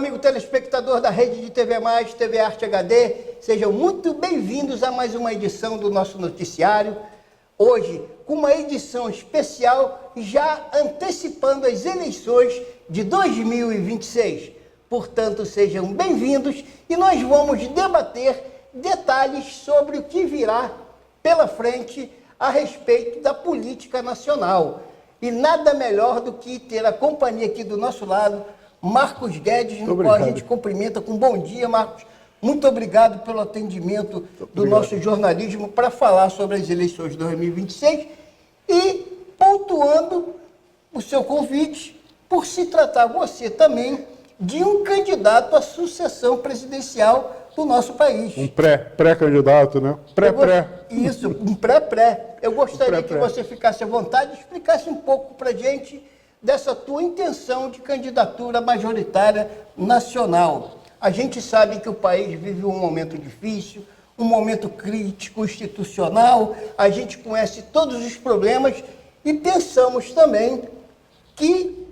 amigo telespectador da rede de TV+, TV Arte HD, sejam muito bem-vindos a mais uma edição do nosso noticiário. Hoje, com uma edição especial, já antecipando as eleições de 2026. Portanto, sejam bem-vindos e nós vamos debater detalhes sobre o que virá pela frente a respeito da política nacional. E nada melhor do que ter a companhia aqui do nosso lado, Marcos Guedes, no qual a gente cumprimenta com bom dia, Marcos. Muito obrigado pelo atendimento do nosso jornalismo para falar sobre as eleições de 2026 e pontuando o seu convite por se tratar você também de um candidato à sucessão presidencial do nosso país. Um pré-candidato, né? Pré-pré. Isso, um pré-pré. Eu gostaria que você ficasse à vontade e explicasse um pouco para a gente dessa tua intenção de candidatura majoritária nacional. A gente sabe que o país vive um momento difícil, um momento crítico, institucional, a gente conhece todos os problemas e pensamos também que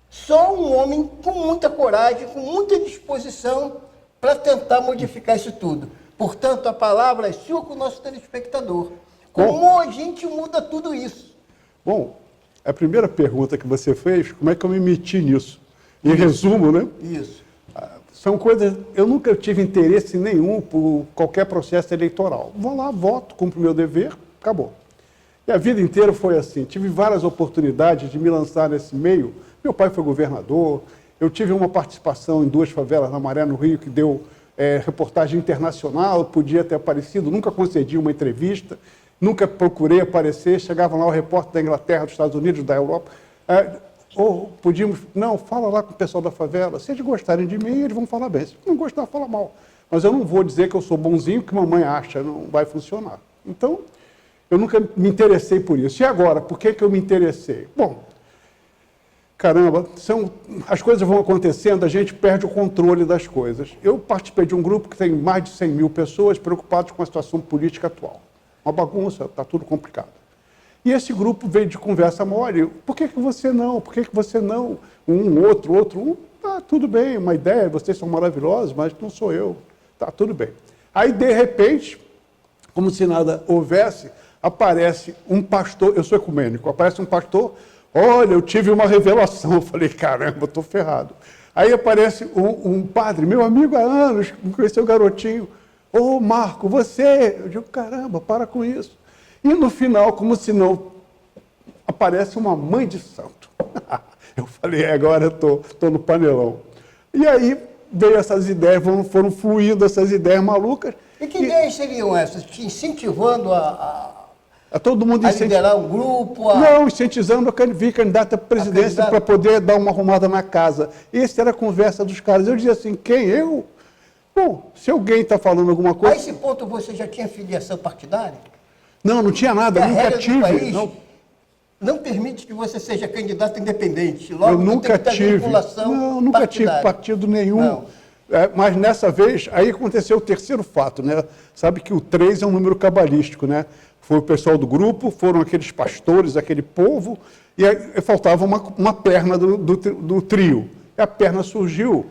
só um homem com muita coragem, com muita disposição para tentar modificar isso tudo. Portanto, a palavra é sua com o nosso telespectador. Como a gente muda tudo isso? Bom, a primeira pergunta que você fez, como é que eu me meti nisso? Em resumo, né? Isso. São coisas... Eu nunca tive interesse nenhum por qualquer processo eleitoral. Vou lá, voto, cumpro meu dever, acabou. E a vida inteira foi assim. Tive várias oportunidades de me lançar nesse meio. Meu pai foi governador, eu tive uma participação em 2 favelas na Maré, no Rio, que deu reportagem internacional, podia ter aparecido, nunca concedi uma entrevista, nunca procurei aparecer, chegava lá o repórter da Inglaterra, dos Estados Unidos, da Europa, ou podíamos, não, fala lá com o pessoal da favela, se eles gostarem de mim, eles vão falar bem, se não gostar, fala mal. Mas eu não vou dizer que eu sou bonzinho, que mamãe acha, não vai funcionar. Então, eu nunca me interessei por isso. E agora, por que eu me interessei? Bom, caramba, as coisas vão acontecendo, a gente perde o controle das coisas. Eu participei de um grupo que tem mais de 100 mil pessoas preocupadas com a situação política atual. Uma bagunça, está tudo complicado. E esse grupo veio de conversa mole. Por que você não? Por que você não? Outro. Tá, tudo bem, uma ideia, vocês são maravilhosos, mas não sou eu. Tá, tudo bem. Aí, de repente, como se nada houvesse, aparece um pastor, eu sou ecumênico, aparece um pastor, olha, eu tive uma revelação. Eu falei, caramba, eu estou ferrado. Aí aparece um padre, meu amigo há anos, me conheceu garotinho. Ô, Marco, você... Eu digo, caramba, para com isso. E no final, como se não, aparece uma mãe de santo. Eu falei, agora eu estou no panelão. E aí veio essas ideias, foram fluindo essas ideias malucas. E que ideias seriam essas? Te incentivando a todo mundo liderar um grupo? Não, incentivando a vir candidato à presidência para poder dar uma arrumada na casa. Essa era a conversa dos caras. Eu dizia assim, quem? Eu? Bom, se alguém está falando alguma coisa... A esse ponto você já tinha filiação partidária? Não, não tinha nada, nunca tive. País não permite que você seja candidato independente. Logo, eu nunca tive. Não, nunca tive partido nenhum. Mas nessa vez, aí aconteceu o terceiro fato, né? Sabe que o 3 é um número cabalístico, né? Foi o pessoal do grupo, foram aqueles pastores, aquele povo, e aí faltava uma perna do trio. E a perna surgiu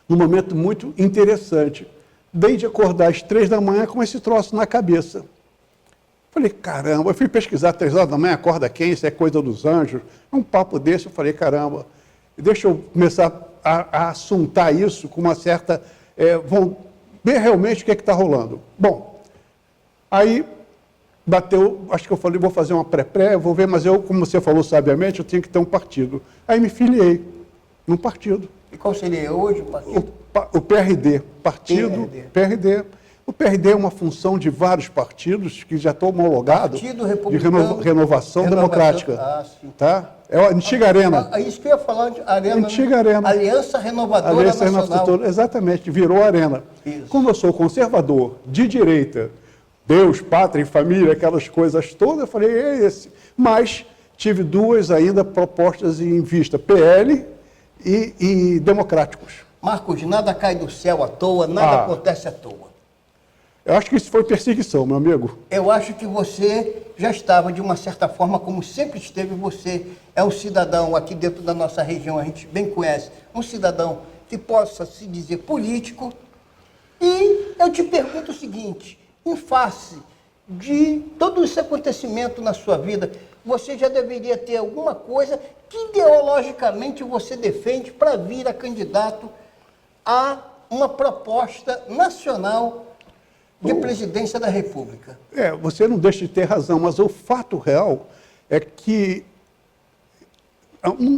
num momento muito interessante. Desde acordar às 3 da manhã com esse troço na cabeça. Falei, caramba, eu fui pesquisar 3 horas da manhã, acorda quem? Isso é coisa dos anjos. Um papo desse, eu falei, caramba, deixa eu começar a assuntar isso com uma certa... vão ver realmente o que é que está rolando. Bom, aí bateu, acho que eu falei, vou fazer uma pré-pré, vou ver, mas eu, como você falou sabiamente, eu tinha que ter um partido. Aí me filiei num partido. E qual seria hoje o partido? O PRD, partido PRD. O PRD é uma função de vários partidos que já estão homologados de renovação democrática. Tá? É a antiga Arena. É isso que eu ia falar de Arena. Antiga Arena. Aliança Renovadora Nacional. Exatamente, virou Arena. Isso. Como eu sou conservador, de direita, Deus, pátria e família, aquelas coisas todas, eu falei, é esse. Mas tive 2 ainda propostas em vista, PL e democráticos. Marcos, nada cai do céu à toa, nada acontece à toa. Eu acho que isso foi perseguição, meu amigo. Eu acho que você já estava, de uma certa forma, como sempre esteve, você é um cidadão aqui dentro da nossa região, a gente bem conhece, um cidadão que possa se dizer político. E eu te pergunto o seguinte, em face de todo esse acontecimento na sua vida, você já deveria ter alguma coisa que ideologicamente você defende para vir a candidato a uma proposta nacional de presidência da República. Você não deixa de ter razão, mas o fato real é que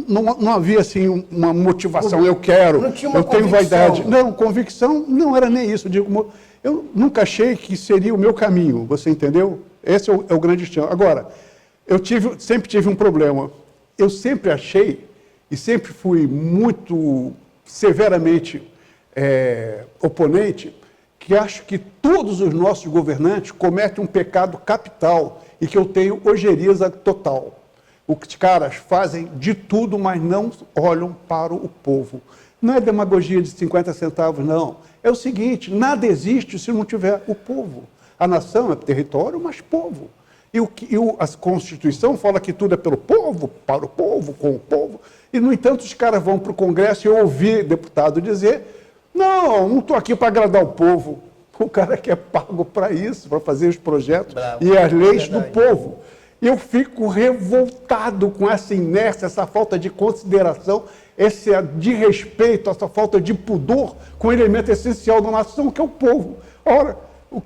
não havia assim uma motivação, eu quero, não tinha uma eu tenho convicção. vaidade. Não, convicção não era nem isso. Eu nunca achei que seria o meu caminho, você entendeu? Esse é o grande destino. Agora, sempre tive um problema. Eu sempre achei, e sempre fui muito severamente oponente, que acho que todos os nossos governantes cometem um pecado capital e que eu tenho ojeriza total. Os caras fazem de tudo, mas não olham para o povo. Não é demagogia de 50 centavos, não. É o seguinte, nada existe se não tiver o povo. A nação é território, mas povo. A Constituição fala que tudo é pelo povo, para o povo, com o povo. E, no entanto, os caras vão para o Congresso e eu ouvi deputado dizer: não estou aqui para agradar o povo. O cara que é pago para isso, para fazer os projetos e as leis do povo. Eu fico revoltado com essa inércia, essa falta de consideração, esse desrespeito, essa falta de pudor com o elemento essencial da nação, que é o povo. Ora,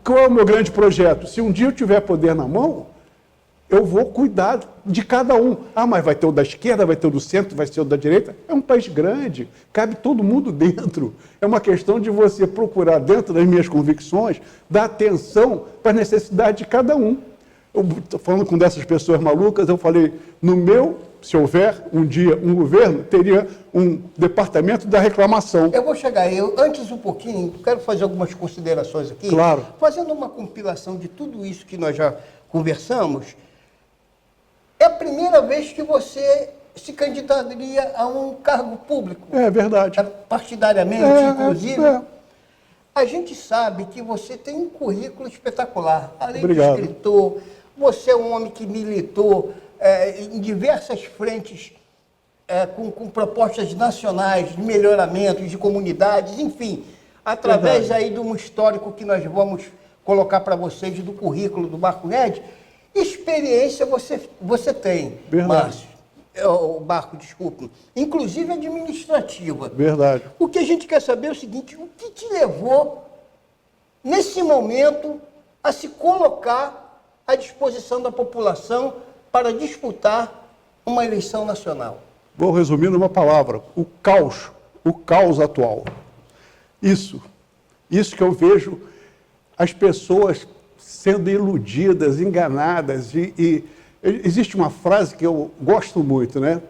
qual é o meu grande projeto? Se um dia eu tiver poder na mão, eu vou cuidar de cada um. Mas vai ter o da esquerda, vai ter o do centro, vai ter o da direita. É um país grande, cabe todo mundo dentro. É uma questão de você procurar, dentro das minhas convicções, dar atenção para a necessidade de cada um. Falando com dessas pessoas malucas, eu falei, se houver um dia um governo, teria um departamento da reclamação. Eu vou chegar aí. Antes um pouquinho, quero fazer algumas considerações aqui. Claro. Fazendo uma compilação de tudo isso que nós já conversamos, é a primeira vez que você se candidataria a um cargo público. É verdade. Partidariamente, inclusive. A gente sabe que você tem um currículo espetacular. Além de escritor, você é um homem que militou em diversas frentes com propostas nacionais de melhoramento, de comunidades, enfim, através aí de um histórico que nós vamos colocar para vocês do currículo do Marco Guedes, experiência você tem, Márcio. Marco, desculpe, inclusive administrativa. Verdade. O que a gente quer saber é o seguinte, o que te levou, nesse momento, a se colocar à disposição da população para disputar uma eleição nacional? Vou resumir numa palavra, o caos atual. Isso que eu vejo as pessoas sendo iludidas, enganadas, e existe uma frase que eu gosto muito, né?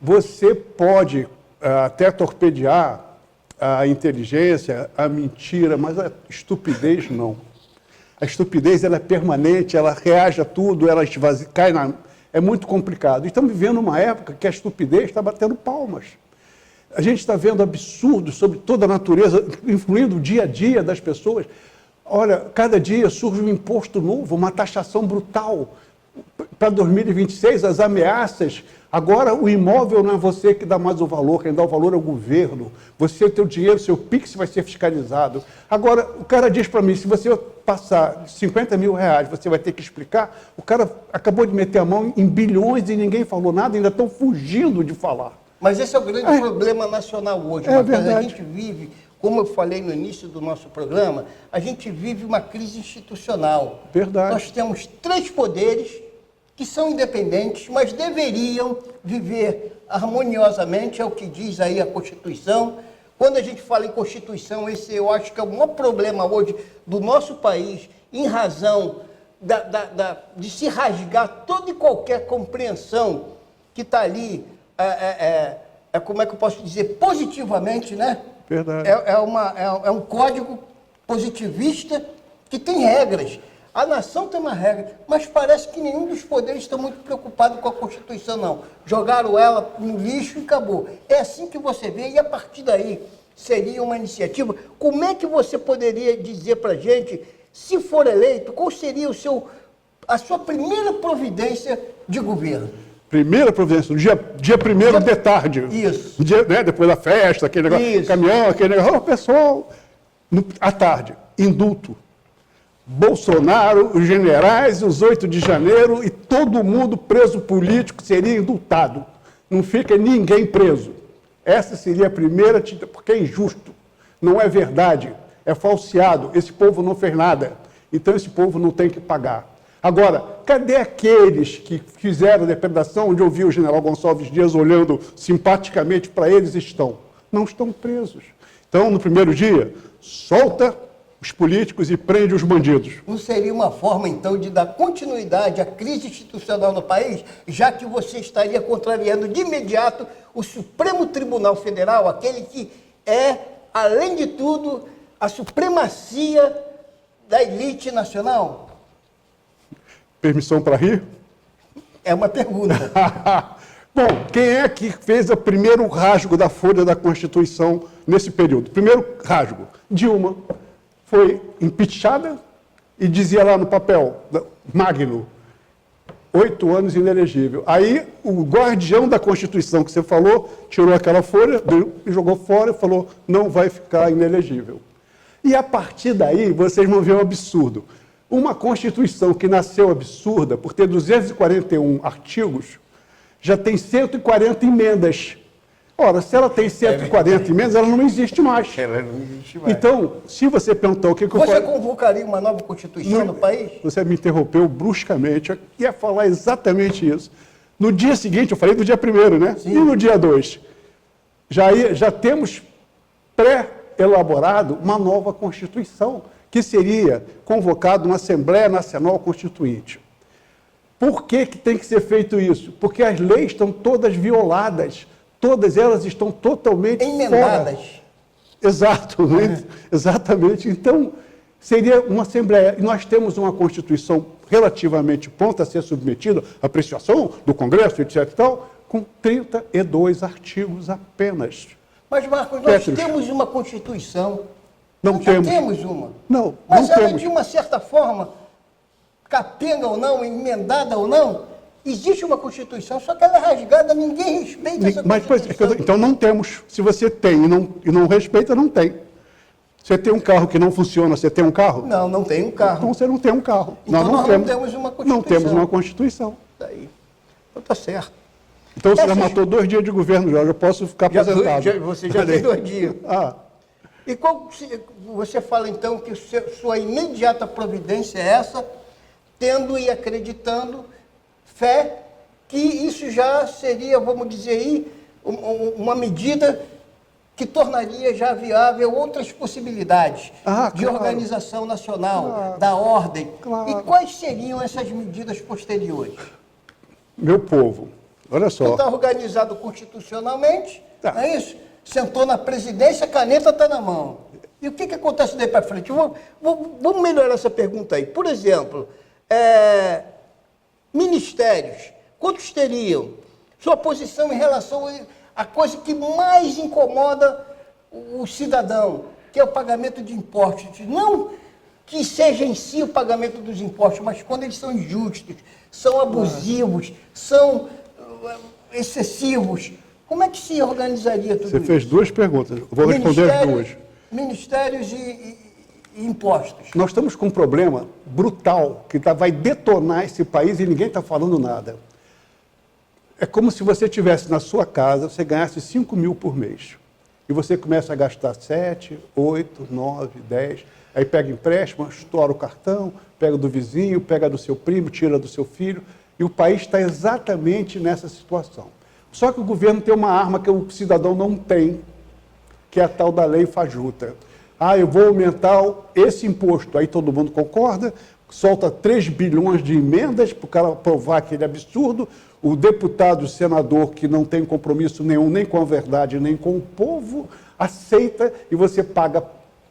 Você pode até torpedear a inteligência, a mentira, mas a estupidez não. A estupidez ela é permanente, ela reage a tudo, ela esvazia, é muito complicado. Estamos vivendo uma época que a estupidez está batendo palmas. A gente está vendo absurdos sobre toda a natureza, influindo o dia a dia das pessoas. Olha, cada dia surge um imposto novo, uma taxação brutal. Para 2026, as ameaças. Agora, o imóvel não é você que dá mais o valor, quem dá o valor é o governo. Você tem o dinheiro, seu PIX vai ser fiscalizado. Agora, o cara diz para mim, se você passar 50 mil reais, você vai ter que explicar. O cara acabou de meter a mão em bilhões e ninguém falou nada, ainda estão fugindo de falar. Mas esse é o grande problema nacional hoje. Verdade. A gente vive, como eu falei no início do nosso programa, a gente vive uma crise institucional. Verdade. Nós temos 3 poderes que são independentes, mas deveriam viver harmoniosamente, é o que diz aí a Constituição. Quando a gente fala em Constituição, esse eu acho que é o maior problema hoje do nosso país, em razão de se rasgar toda e qualquer compreensão que está ali, como é que eu posso dizer, positivamente, né? Verdade. É um código positivista que tem regras. A nação tem uma regra, mas parece que nenhum dos poderes está muito preocupado com a Constituição, não. Jogaram ela no lixo e acabou. É assim que você vê, e a partir daí seria uma iniciativa. Como é que você poderia dizer para a gente se for eleito, qual seria a sua primeira providência de governo? Primeira providência, dia 1º de tarde. Isso. Depois da festa, aquele negócio, Isso. caminhão, aquele negócio. Pessoal, à tarde, indulto. Bolsonaro, os generais, os 8 de janeiro e todo mundo preso político seria indultado. Não fica ninguém preso. Essa seria a primeira, porque é injusto. Não é verdade. É falseado. Esse povo não fez nada. Então esse povo não tem que pagar. Agora, cadê aqueles que fizeram a depredação, onde eu vi o general Gonçalves Dias olhando simpaticamente para eles? Não estão presos. Então, no primeiro dia, solta os políticos e prende os bandidos. Não seria uma forma, então, de dar continuidade à crise institucional no país, já que você estaria contrariando de imediato o Supremo Tribunal Federal, aquele que é, além de tudo, a supremacia da elite nacional? Permissão para rir? É uma pergunta. Bom, quem é que fez o primeiro rasgo da folha da Constituição nesse período? Primeiro rasgo, Dilma. Foi impeachada e dizia lá no papel, magno, 8 anos inelegível. Aí o guardião da Constituição que você falou, tirou aquela folha e jogou fora e falou, não vai ficar inelegível. E a partir daí, vocês vão ver um absurdo. Uma Constituição que nasceu absurda, por ter 241 artigos, já tem 140 emendas. Ora, se ela tem 140 emendas, ela não existe mais. Ela não existe mais. Então, se você perguntar o que eu Você faço... convocaria uma nova Constituição no país? Você me interrompeu bruscamente, eu ia falar exatamente isso. No dia seguinte, eu falei do dia 1º, né? Sim. E no dia 2? Já temos pré-elaborado uma nova Constituição, que seria convocada uma Assembleia Nacional Constituinte. Por que tem que ser feito isso? Porque as leis estão todas violadas, todas elas estão totalmente emendadas. Fora. Exato, exatamente. Então, seria uma Assembleia. E nós temos uma Constituição relativamente pronta a ser submetida à apreciação do Congresso, etc. e tal, com 32 artigos apenas. Mas, Marcos, nós temos uma Constituição. Não temos. Temos uma. Não, mas não ela, temos. De uma certa forma, capenga ou não, emendada ou não, existe uma Constituição, só que ela é rasgada, ninguém respeita essa Constituição. Então não temos. Se você tem e não respeita, não tem. Você tem um carro que não funciona, você tem um carro? Não, não tem um carro. Então você não tem um carro. Então nós não temos uma Constituição. Não temos uma Constituição. Daí. Então tá certo. Então você já matou 2 dias de governo, Jorge. Eu posso ficar aposentado. Você já tem 2 dias. E você fala, então, que sua imediata providência é essa, tendo e acreditando, fé, que isso já seria, vamos dizer aí, uma medida que tornaria já viável outras possibilidades de organização nacional, da ordem. E quais seriam essas medidas posteriores? Meu povo, olha só. Está organizado constitucionalmente, não é isso? Sentou na presidência, a caneta está na mão. E o que acontece daí para frente? Vamos melhorar essa pergunta aí. Por exemplo, ministérios, quantos teriam? Sua posição em relação à coisa que mais incomoda o cidadão, que é o pagamento de impostos. Não que seja em si o pagamento dos impostos, mas quando eles são injustos, são abusivos, são excessivos. Como é que se organizaria tudo isso? Você fez 2 perguntas, eu vou responder as 2. Ministérios e impostos. Nós estamos com um problema brutal que vai detonar esse país e ninguém está falando nada. É como se você tivesse na sua casa, você ganhasse 5 mil por mês. E você começa a gastar 7, 8, 9, 10. Aí pega empréstimo, estoura o cartão, pega do vizinho, pega do seu primo, tira do seu filho. E o país está exatamente nessa situação. Só que o governo tem uma arma que o cidadão não tem, que é a tal da lei fajuta. Eu vou aumentar esse imposto. Aí todo mundo concorda, solta 3 bilhões de emendas para o cara aprovar aquele absurdo. O deputado, o senador, que não tem compromisso nenhum, nem com a verdade, nem com o povo, aceita e você paga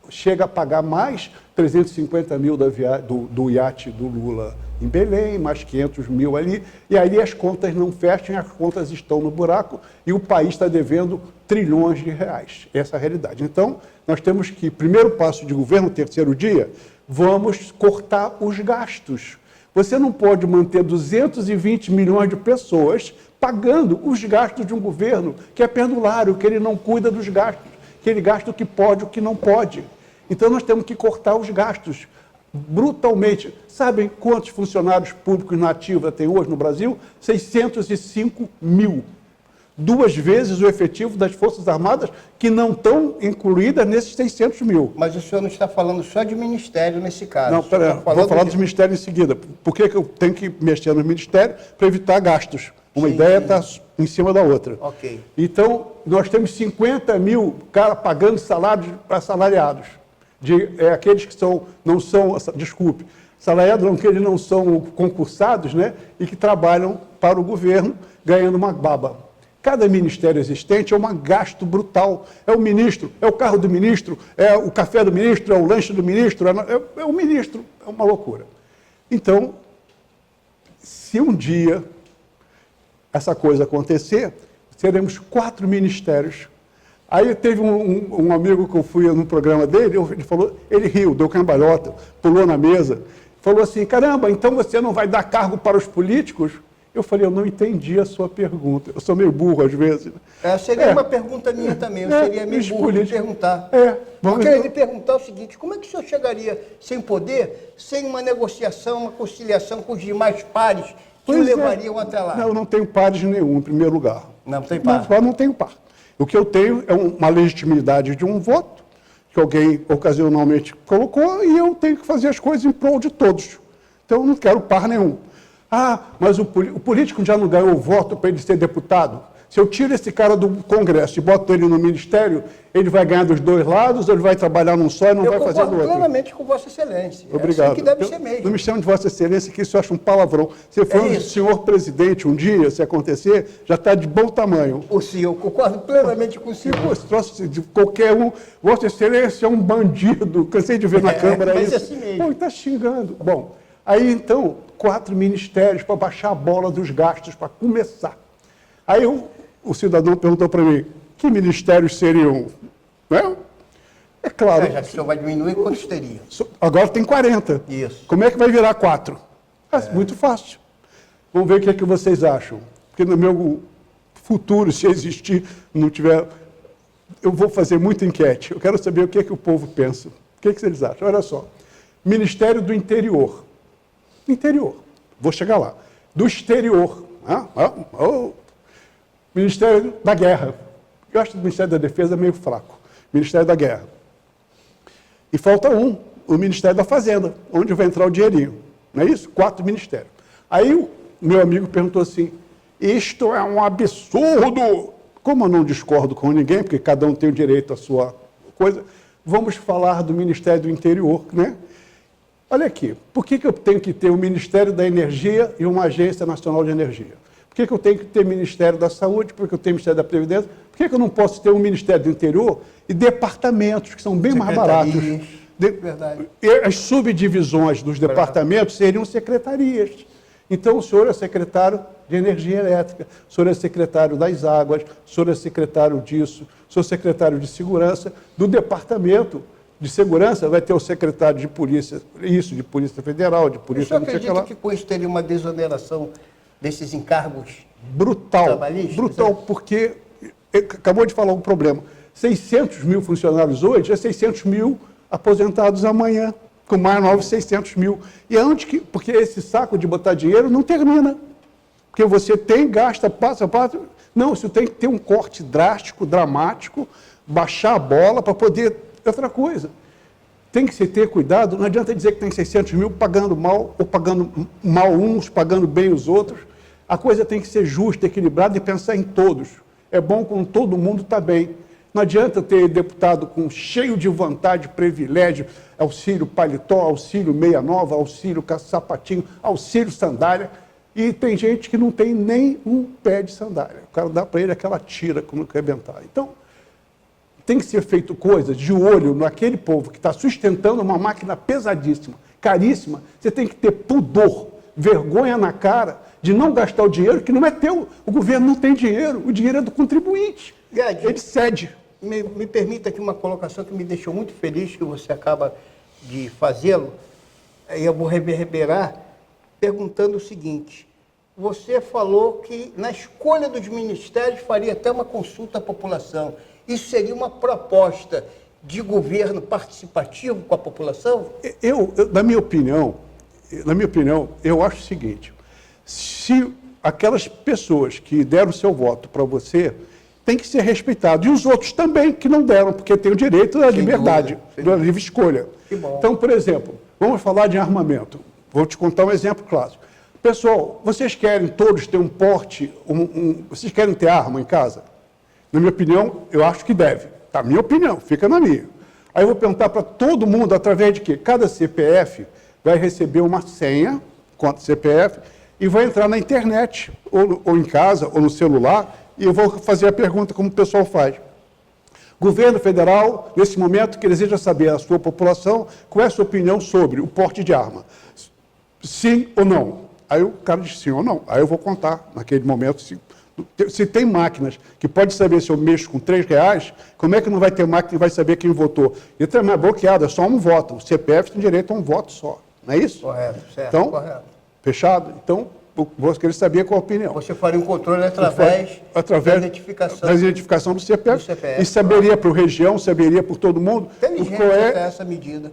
chega a pagar mais 350 mil do iate do Lula em Belém, mais 500 mil ali, e aí as contas não fecham, as contas estão no buraco e o país está devendo trilhões de reais. Essa é a realidade. Então, nós temos que, primeiro passo de governo, terceiro dia, vamos cortar os gastos. Você não pode manter 220 milhões de pessoas pagando os gastos de um governo que é perdulário, que ele não cuida dos gastos, que ele gasta o que pode, o que não pode. Então, nós temos que cortar os gastos brutalmente. Sabem quantos funcionários públicos na ativa tem hoje no Brasil? 605 mil. 2 vezes o efetivo das Forças Armadas, que não estão incluídas nesses 600 mil. Mas o senhor não está falando só de ministério nesse caso. Não, pera, vou falar dos ministérios em seguida. Por que eu tenho que mexer nos ministérios? Para evitar gastos. Uma ideia está em cima da outra. Ok. Então, nós temos 50 mil caras pagando salários para assalariados. Aqueles que não são, desculpe, salariados não, que eles não são concursados, né? E que trabalham para o governo ganhando uma baba. Cada ministério existente é um gasto brutal. É o ministro, é o carro do ministro, é o café do ministro, é o lanche do ministro, é o ministro. É uma loucura. Então, se um dia essa coisa acontecer, teremos 4 ministérios. Aí teve um amigo que eu fui no programa dele, ele falou, ele riu, deu cambalhota, pulou na mesa, falou assim, caramba, então você não vai dar cargo para os políticos? Eu falei, eu não entendi a sua pergunta. Eu sou meio burro às vezes. Seria uma pergunta minha também, eu seria meio burro de perguntar. Porque ele perguntar o seguinte, como é que o senhor chegaria sem poder, sem uma negociação, uma conciliação com os demais pares que o levariam até lá? Não, eu não tenho pares nenhum, em primeiro lugar. Não tem par? Não tenho par. O que eu tenho é uma legitimidade de um voto, que alguém ocasionalmente colocou, e eu tenho que fazer as coisas em prol de todos. Então, eu não quero par nenhum. Mas o político já não ganhou o voto para ele ser deputado? Se eu tiro esse cara do Congresso e boto ele no Ministério, ele vai ganhar dos dois lados, ou ele vai trabalhar num só e não vai fazer do outro? Eu concordo plenamente com Vossa Excelência. Obrigado. É assim que deve ser mesmo. Não me chame de Vossa Excelência, que isso eu acho um palavrão. Se for o senhor presidente um dia, se acontecer, já está de bom tamanho. O senhor, concordo plenamente com o senhor. Esse troço de qualquer um, Vossa Excelência é um bandido, cansei de ver na Câmara mas isso. assim mesmo. Pô, está xingando. Bom, aí então, 4 ministérios para baixar a bola dos gastos, para começar. Aí o cidadão perguntou para mim, que ministérios seriam? Né? É claro. Já que o senhor vai diminuir, quantos teria? Agora tem 40. Isso. Como é que vai virar 4? Muito fácil. Vamos ver o que é que vocês acham. Porque no meu futuro, se existir, não tiver, eu vou fazer muita enquete. Eu quero saber o que é que o povo pensa. O que é que vocês acham? Olha só. Ministério do Interior. Interior. Vou chegar lá. Do Exterior. Ministério da Guerra. Eu acho que o Ministério da Defesa meio fraco. Ministério da Guerra. E falta o Ministério da Fazenda, onde vai entrar o dinheirinho. Não é isso? 4 ministérios. Aí o meu amigo perguntou assim, isto é um absurdo. Como eu não discordo com ninguém, porque cada um tem o direito à sua coisa, vamos falar do Ministério do Interior, né? Olha aqui, por que eu tenho que ter o Ministério da Energia e uma Agência Nacional de Energia? Por que eu tenho que ter Ministério da Saúde? Por que eu tenho Ministério da Previdência? Por que eu não posso ter um Ministério do Interior e departamentos que são bem mais baratos? Verdade. E as subdivisões dos departamentos seriam secretarias. Então, o senhor é secretário de Energia Elétrica, o senhor é secretário das Águas, o senhor é secretário disso, o senhor é secretário de Segurança. Do departamento de Segurança vai ter o secretário de Polícia, de Polícia Federal, de Polícia... O senhor acredita que com isso teria uma desoneração desses encargos trabalhistas? Brutal, porque acabou de falar um problema. 600 mil funcionários hoje é 600 mil aposentados amanhã, com mais novos 600 mil. E antes que, porque esse saco de botar dinheiro não termina. Porque você gasta, passa. Não, isso tem que ter um corte drástico, dramático, baixar a bola para poder... Outra coisa, tem que se ter cuidado, não adianta dizer que tem 600 mil pagando mal, ou pagando mal uns, pagando bem os outros. A coisa tem que ser justa, equilibrada e pensar em todos. É bom quando todo mundo está bem. Não adianta ter deputado cheio de vantagem, privilégio, auxílio paletó, auxílio meia nova, auxílio sapatinho, auxílio sandália, e tem gente que não tem nem um pé de sandália. O cara dá para ele aquela tira quando arrebentar. Então, tem que ser feito coisas de olho naquele povo que está sustentando uma máquina pesadíssima, caríssima. Você tem que ter pudor, vergonha na cara de não gastar o dinheiro que não é teu. O governo não tem dinheiro, o dinheiro é do contribuinte. Gade, ele cede. Me permita aqui uma colocação que me deixou muito feliz, que você acaba de fazê-lo. Aí eu vou reverberar perguntando o seguinte: você falou que na escolha dos ministérios faria até uma consulta à população. Isso seria uma proposta de governo participativo com a população? Na minha opinião, eu acho o seguinte: se aquelas pessoas que deram seu voto para você tem que ser respeitado, e os outros também que não deram, porque tem o direito da liberdade, da livre escolha. Então, por exemplo, vamos falar de armamento. Vou te contar um exemplo clássico. Pessoal, vocês querem todos ter um porte, vocês querem ter arma em casa? Na minha opinião, eu acho que deve. Tá, minha opinião, fica na minha. Aí eu vou perguntar para todo mundo, através de quê? Cada CPF vai receber uma senha, conta CPF, e vai entrar na internet, ou em casa, ou no celular, e eu vou fazer a pergunta como o pessoal faz. Governo federal, nesse momento, que deseja saber a sua população, qual é a sua opinião sobre o porte de arma? Sim ou não? Aí o cara diz sim ou não. Aí eu vou contar, naquele momento, se tem máquinas que pode saber se eu mexo com R$3, como é que não vai ter máquina que vai saber quem votou? E também é bloqueado, é só um voto. O CPF tem direito a um voto só. Não é isso? Correto, certo, então, correto. Fechado? Então, vou querer saber qual a opinião. Você faria um controle através da identificação do CPF. E saberia para a região, saberia por todo mundo. Inteligente essa medida.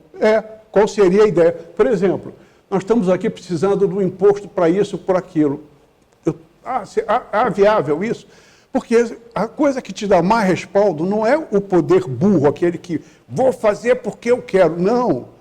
Qual seria a ideia? Por exemplo, nós estamos aqui precisando do imposto para isso, por aquilo. Viável isso? Porque a coisa que te dá mais respaldo não é o poder burro, aquele que vou fazer porque eu quero. Não.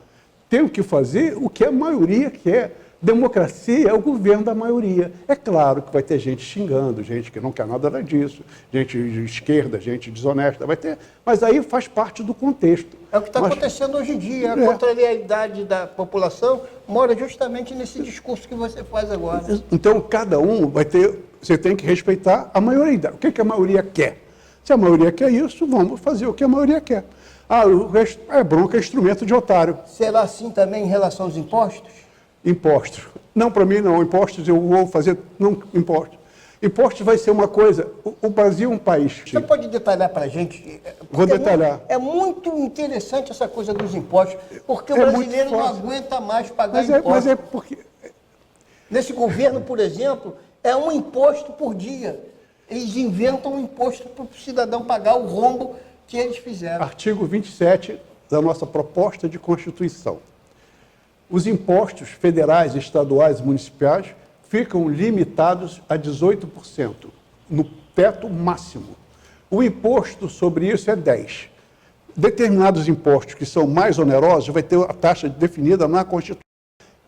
Tenho que fazer o que a maioria quer. Democracia é o governo da maioria. É claro que vai ter gente xingando, gente que não quer nada disso, gente de esquerda, gente desonesta, vai ter, mas aí faz parte do contexto. É o que está acontecendo hoje em dia. A contrariedade da população mora justamente nesse discurso que você faz agora. Então, cada um vai ter, você tem que respeitar a maioria. O que a maioria quer? Se a maioria quer isso, vamos fazer o que a maioria quer. O resto é bronca, é instrumento de otário. Será assim também em relação aos impostos? Impostos. Não, para mim não. Impostos eu vou fazer, não impostos. Impostos vai ser uma coisa, o Brasil é um país... Você pode detalhar para a gente? Vou detalhar. É muito interessante essa coisa dos impostos, porque o brasileiro não aguenta mais pagar impostos. Mas é porque... Nesse governo, por exemplo, é um imposto por dia. Eles inventam um imposto para o cidadão pagar o rombo que eles fizeram. Artigo 27 da nossa proposta de Constituição. Os impostos federais, estaduais e municipais ficam limitados a 18%, no teto máximo. O imposto sobre isso é 10%. Determinados impostos que são mais onerosos vai ter a taxa definida na Constituição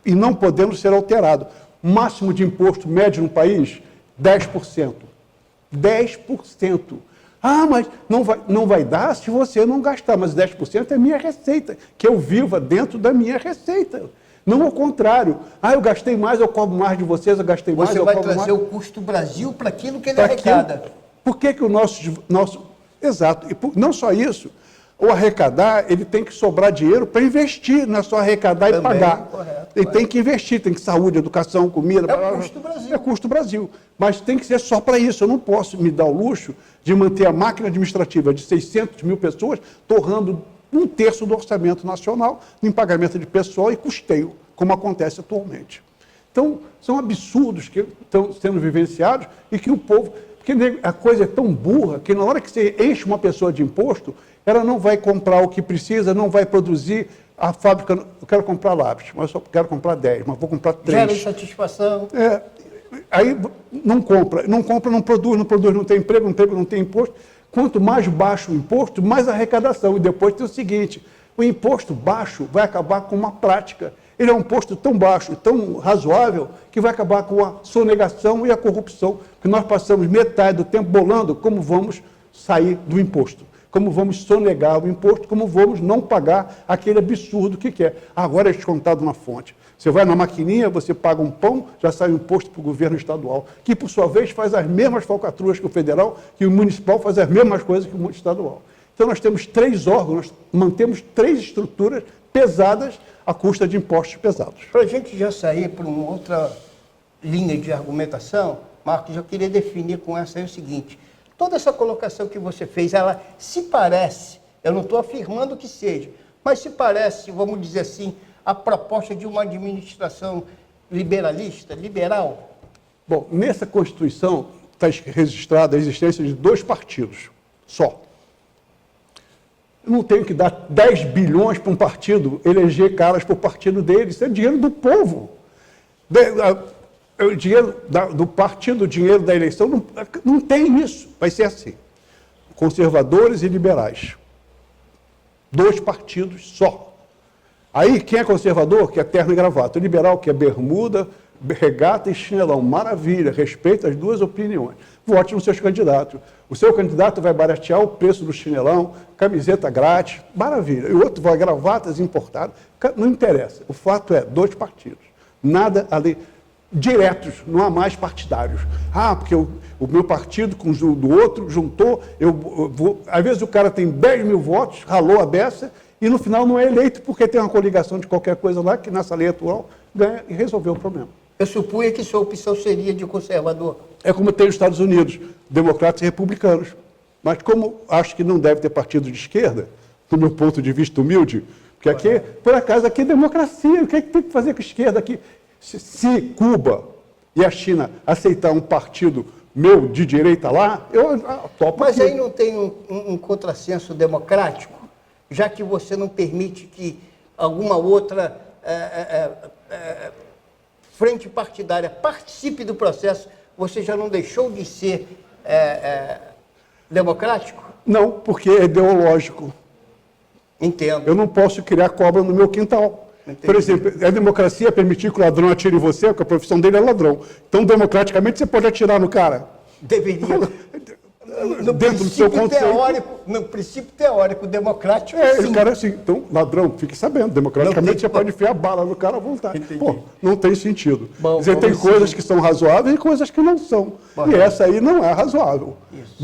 e não podendo ser alterado. O máximo de imposto médio no país, 10%. 10%. Mas não vai dar se você não gastar, mas 10% é minha receita, que eu viva dentro da minha receita. Não ao contrário. Eu gastei mais, eu cobro mais de vocês, eu gastei mais, eu cobro mais. Você vai trazer o custo Brasil para aquilo que ele arrecada. Por que o nosso... Exato. E não só isso, o arrecadar, ele tem que sobrar dinheiro para investir, não é só arrecadar e pagar. Correto, ele tem que investir, tem que saúde, educação, comida... É o custo Brasil. É custo Brasil. Mas tem que ser só para isso. Eu não posso me dar o luxo de manter a máquina administrativa de 600 mil pessoas torrando 1/3 do orçamento nacional em pagamento de pessoal e custeio, como acontece atualmente. Então, são absurdos que estão sendo vivenciados e que o povo... Porque a coisa é tão burra que na hora que você enche uma pessoa de imposto, ela não vai comprar o que precisa, não vai produzir a fábrica. Eu quero comprar lápis, mas eu só quero comprar 10, mas vou comprar 3. Gera insatisfação. Aí não compra, não produz, não tem emprego, não tem imposto. Quanto mais baixo o imposto, mais arrecadação. E depois tem o seguinte, o imposto baixo vai acabar com uma prática. Ele é um imposto tão baixo, tão razoável, que vai acabar com a sonegação e a corrupção, que nós passamos metade do tempo bolando como vamos sair do imposto, como vamos sonegar o imposto, como vamos não pagar aquele absurdo que quer. Agora é descontado na fonte. Você vai na maquininha, você paga um pão, já sai um imposto para o governo estadual, que, por sua vez, faz as mesmas falcatruas que o federal, que o municipal faz as mesmas coisas que o estadual. Então, nós temos 3 órgãos, nós mantemos 3 estruturas pesadas à custa de impostos pesados. Para a gente já sair para uma outra linha de argumentação, Marcos, eu queria definir com essa aí o seguinte: toda essa colocação que você fez, ela se parece, eu não estou afirmando que seja, mas se parece, vamos dizer assim, a proposta de uma administração liberalista, liberal? Bom, nessa Constituição está registrada a existência de 2 partidos só. Eu não tenho que dar 10 bilhões para um partido, eleger caras para o partido dele, isso é dinheiro do povo. O dinheiro do partido, o dinheiro da eleição, não tem isso. Vai ser assim. Conservadores e liberais. 2 partidos só. Aí, quem é conservador, quer terno e gravata. O liberal, quer bermuda, regata e chinelão. Maravilha, respeita as 2 opiniões. Vote nos seus candidatos. O seu candidato vai baratear o preço do chinelão, camiseta grátis, maravilha. E o outro vai gravatas importadas. Não interessa. O fato é 2 partidos. Nada além. Diretos, não há mais partidários. Ah, porque o meu partido com o do outro juntou, eu vou. Às vezes o cara tem 10 mil votos, ralou a beça, e no final não é eleito porque tem uma coligação de qualquer coisa lá que nessa lei atual ganha e resolveu o problema. Eu supunha que sua opção seria de conservador. É como tem nos Estados Unidos, democratas e republicanos. Mas como acho que não deve ter partido de esquerda, do meu ponto de vista humilde, porque aqui, por acaso, aqui é democracia, o que é que tem que fazer com a esquerda aqui? Se Cuba e a China aceitar um partido meu de direita lá, eu topo. Mas aqui. aí não tem um contrassenso democrático, já que você não permite que alguma outra frente partidária participe do processo, você já não deixou de ser democrático? Não, porque é ideológico. Entendo. Eu não posso criar cobra no meu quintal. Entendi. Por exemplo, é democracia permitir que o ladrão atire em você, porque a profissão dele é ladrão. Então, democraticamente, você pode atirar no cara. Deveria. Dentro do seu conceito. No princípio teórico, democrático, sim. O cara é assim, então, ladrão, fique sabendo, democraticamente você pode enfiar bala no cara à vontade. Entendi. Pô, não tem sentido. Bom, Quer dizer, tem coisas que são razoáveis e coisas que não são. Bom, e essa aí não é razoável. Isso.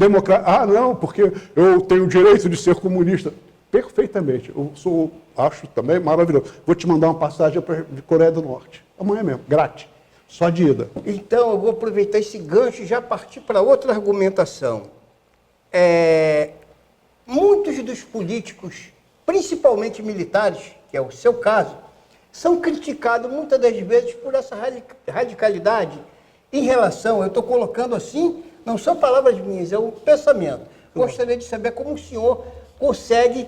Não, porque eu tenho o direito de ser comunista. Perfeitamente. Eu acho também maravilhoso. Vou te mandar uma passagem para a Coreia do Norte. Amanhã mesmo, grátis. Só de ida. Então, eu vou aproveitar esse gancho e já partir para outra argumentação. Muitos dos políticos, principalmente militares, que é o seu caso, são criticados muitas das vezes por essa radicalidade em relação, eu estou colocando assim, não são palavras minhas, é um pensamento. Gostaria de saber como o senhor consegue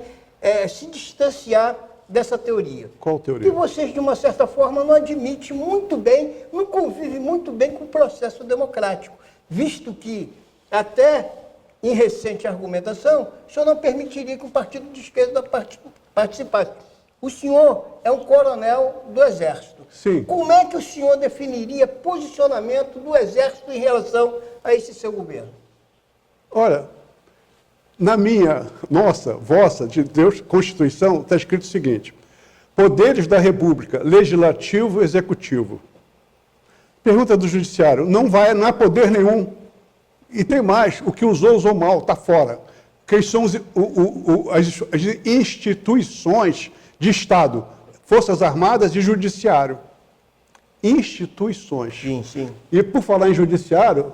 se distanciar dessa teoria. Qual teoria? Que vocês, de uma certa forma, não admitem muito bem, não convivem muito bem com o processo democrático, visto que, até em recente argumentação, o senhor não permitiria que o partido de esquerda participasse. O senhor é um coronel do Exército. Sim. Como é que o senhor definiria posicionamento do Exército em relação a esse seu governo? Olha, na minha, nossa, vossa, de Deus, Constituição, está escrito o seguinte: poderes da República, legislativo e executivo. Pergunta do Judiciário, não há poder nenhum. E tem mais, o que usou mal, está fora. Quem são as instituições de Estado? Forças Armadas e Judiciário. Instituições. Sim, sim. E por falar em Judiciário,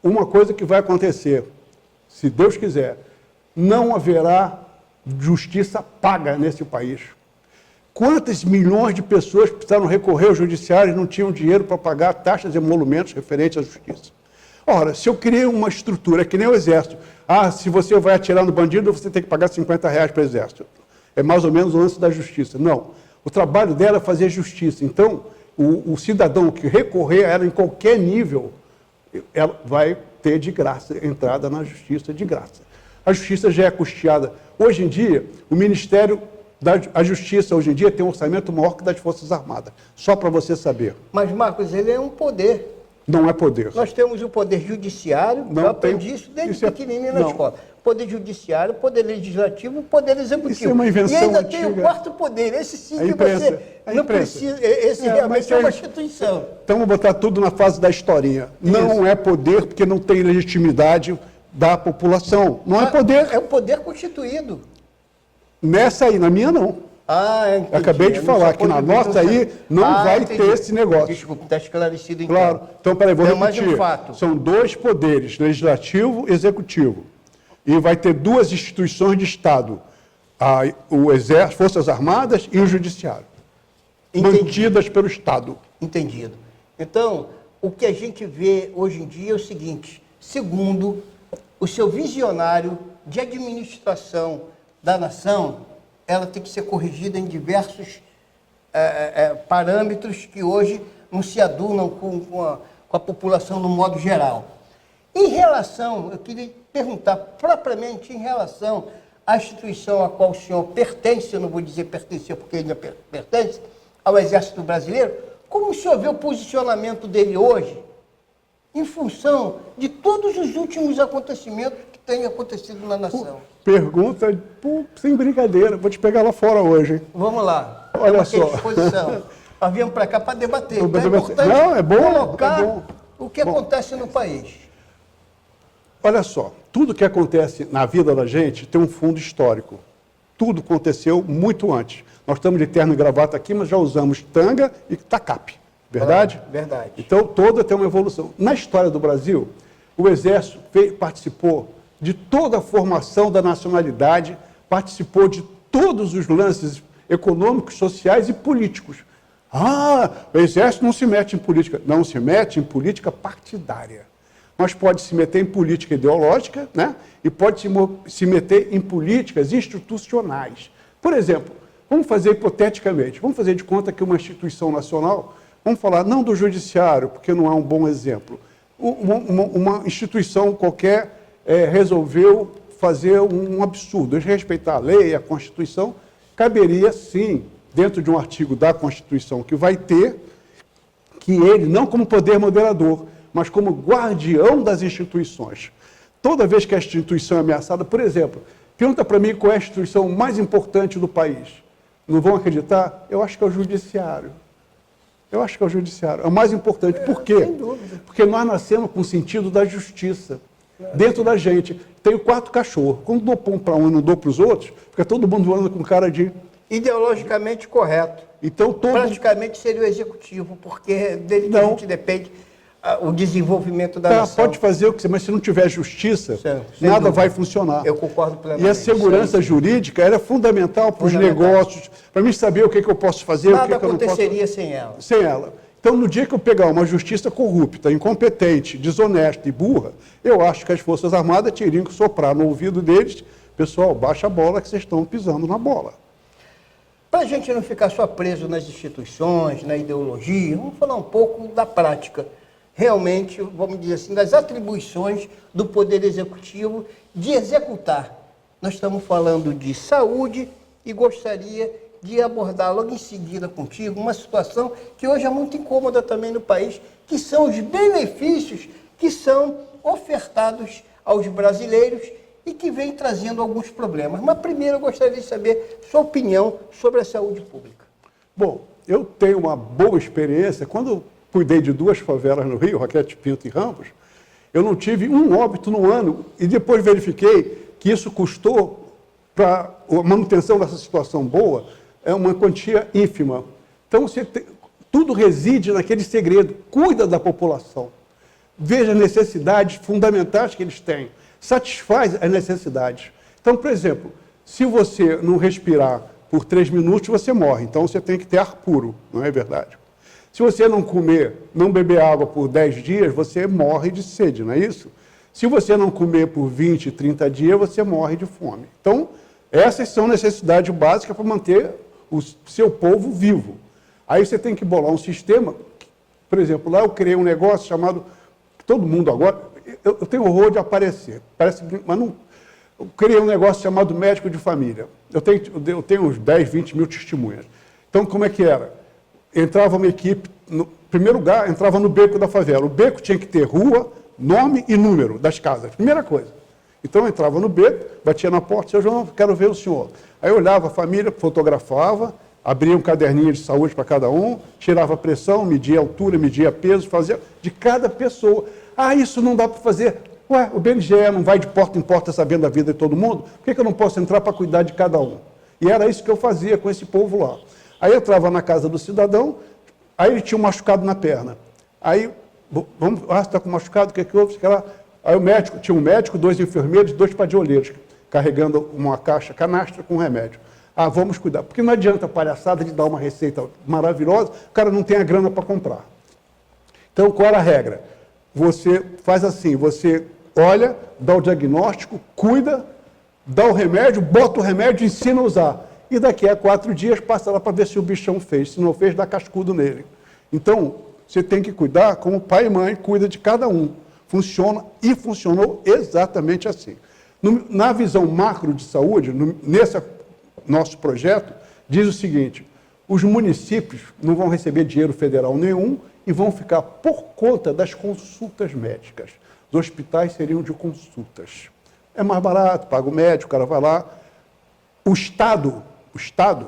uma coisa que vai acontecer, se Deus quiser, não haverá justiça paga nesse país. Quantas milhões de pessoas precisaram recorrer ao Judiciário e não tinham dinheiro para pagar taxas e emolumentos referentes à justiça? Ora, se eu criei uma estrutura, que nem o Exército, se você vai atirar no bandido, você tem que pagar R$50 para o Exército. É mais ou menos o lance da justiça. Não. O trabalho dela é fazer justiça. Então, o cidadão que recorrer a ela em qualquer nível, ela vai ter de graça, entrada na justiça de graça. A justiça já é custeada. Hoje em dia, o Ministério da Justiça, hoje em dia, tem um orçamento maior que das Forças Armadas. Só para você saber. Mas, Marcos, ele é um poder. Não é poder. Nós temos o poder judiciário, Não eu aprendi tem, isso desde isso pequenininho na não. escola. Poder judiciário, poder legislativo, poder executivo. Isso é uma invenção e ainda antiga. tem o quarto poder, esse sim A que imprensa. você A não imprensa. precisa, esse realmente é uma instituição. Então, vamos botar tudo na fase da historinha. Não é poder, porque não tem legitimidade da população. Não é poder... É o poder constituído. Nessa aí, na minha não. Entendi. Acabei de falar que na nossa aí não vai entendi. ter esse negócio. Desculpa, está esclarecido então. Claro. Então, peraí, vou repetir. Mais um fato. São dois poderes, legislativo e executivo. E vai ter duas instituições de Estado, o Exército, Forças Armadas e o Judiciário. Mantidas pelo Estado. Entendido. Então, o que a gente vê hoje em dia é o seguinte, segundo o seu visionário de administração da nação, ela tem que ser corrigida em diversos parâmetros que hoje não se adunam com a população no modo geral. Em relação, eu queria perguntar propriamente em relação à instituição a qual o senhor pertence, eu não vou dizer pertencer porque ele ainda pertence, ao Exército Brasileiro, como o senhor vê o posicionamento dele hoje em função de todos os últimos acontecimentos que têm acontecido na nação? Pergunta, sem brincadeira, vou te pegar lá fora hoje, hein? Vamos lá. Olha só. Disposição. Nós viemos para cá para debater. Então é importante não, é bom, colocar é bom. O que acontece no país. Olha só, tudo que acontece na vida da gente tem um fundo histórico. Tudo aconteceu muito antes. Nós estamos de terno e gravata aqui, mas já usamos tanga e tacape. Verdade? Verdade. Então, toda tem uma evolução. Na história do Brasil, o Exército participou de toda a formação da nacionalidade, participou de todos os lances econômicos, sociais e políticos. O Exército não se mete em política. Não se mete em política partidária. Mas pode se meter em política ideológica, né? E pode se meter em políticas institucionais. Por exemplo, vamos fazer hipoteticamente, vamos fazer de conta que uma instituição nacional, vamos falar não do judiciário, porque não é um bom exemplo, uma instituição qualquer resolveu fazer um absurdo, desrespeitar a lei, a Constituição, caberia sim, dentro de um artigo da Constituição que vai ter, que ele, não como poder moderador, mas como guardião das instituições. Toda vez que a instituição é ameaçada, por exemplo, pergunta para mim qual é a instituição mais importante do país. Não vão acreditar? Eu acho que é o Judiciário. Eu acho que é o Judiciário. É o mais importante. Por quê? Sem dúvida. Porque nós nascemos com o sentido da justiça. Dentro da gente. Tenho 4 cachorros. Quando dou pão para um e não dou para os outros, fica todo mundo andando com cara de... Ideologicamente correto. Então, praticamente seria o executivo, porque dele que a gente depende o desenvolvimento da nação. Pode fazer o que você, mas se não tiver justiça, nada dúvida. Vai funcionar. Eu concordo plenamente. E a segurança jurídica era fundamental para os negócios, para mim saber o que eu posso fazer, o que eu não posso. Nada aconteceria sem ela. Sem ela. Então, no dia que eu pegar uma justiça corrupta, incompetente, desonesta e burra, eu acho que as Forças Armadas teriam que soprar no ouvido deles, pessoal, baixa a bola que vocês estão pisando na bola. Para a gente não ficar só preso nas instituições, na ideologia, vamos falar um pouco da prática. Realmente, vamos dizer assim, das atribuições do Poder Executivo de executar. Nós estamos falando de saúde e gostaria de abordar logo em seguida contigo uma situação que hoje é muito incômoda também no país, que são os benefícios que são ofertados aos brasileiros e que vem trazendo alguns problemas. Mas primeiro eu gostaria de saber sua opinião sobre a saúde pública. Bom, eu tenho uma boa experiência. Quando eu cuidei de 2 favelas no Rio, Raquete Pinto e Ramos, eu não tive um óbito no ano e depois verifiquei que isso custou, para a manutenção dessa situação boa, é uma quantia ínfima. Então, tudo reside naquele segredo. Cuida da população. Veja as necessidades fundamentais que eles têm. Satisfaz as necessidades. Então, por exemplo, se você não respirar por 3 minutos, você morre. Então, você tem que ter ar puro, não é verdade? Se você não comer, não beber água por 10 dias, você morre de sede, não é isso? Se você não comer por 20, 30 dias, você morre de fome. Então, essas são necessidades básicas para manter o seu povo vivo. Aí você tem que bolar um sistema, por exemplo, lá eu criei um negócio chamado, todo mundo agora, eu tenho horror de aparecer, mas não, eu criei um negócio chamado médico de família. Eu tenho uns 10, 20 mil testemunhas. Então, como é que era? Entrava uma equipe, no primeiro lugar, entrava no beco da favela. O beco tinha que ter rua, nome e número das casas, primeira coisa. Então, eu entrava no beco, batia na porta, seu João, quero ver o senhor. Aí eu olhava a família, fotografava, abria um caderninho de saúde para cada um, tirava a pressão, media a altura, media peso, fazia de cada pessoa. Isso não dá para fazer. Ué, o BNGE não vai de porta em porta sabendo a vida de todo mundo? Por que eu não posso entrar para cuidar de cada um? E era isso que eu fazia com esse povo lá. Aí eu entrava na casa do cidadão, aí ele tinha um machucado na perna. Aí, você está com machucado, o que houve? Aí o médico, tinha um médico, 2 enfermeiros, 2 padioleiros, carregando uma caixa canastra com remédio. Vamos cuidar. Porque não adianta a palhaçada de dar uma receita maravilhosa, o cara não tem a grana para comprar. Então, qual era a regra? Você faz assim, você olha, dá o diagnóstico, cuida, dá o remédio, bota o remédio e ensina a usar. E daqui a 4 dias passa lá para ver se o bichão fez. Se não fez, dá cascudo nele. Então, você tem que cuidar como pai e mãe cuida de cada um. Funciona e funcionou exatamente assim. Na visão macro de saúde, nesse nosso projeto, diz o seguinte: os municípios não vão receber dinheiro federal nenhum e vão ficar por conta das consultas médicas. Os hospitais seriam de consultas. É mais barato, paga o médico, o cara vai lá. O Estado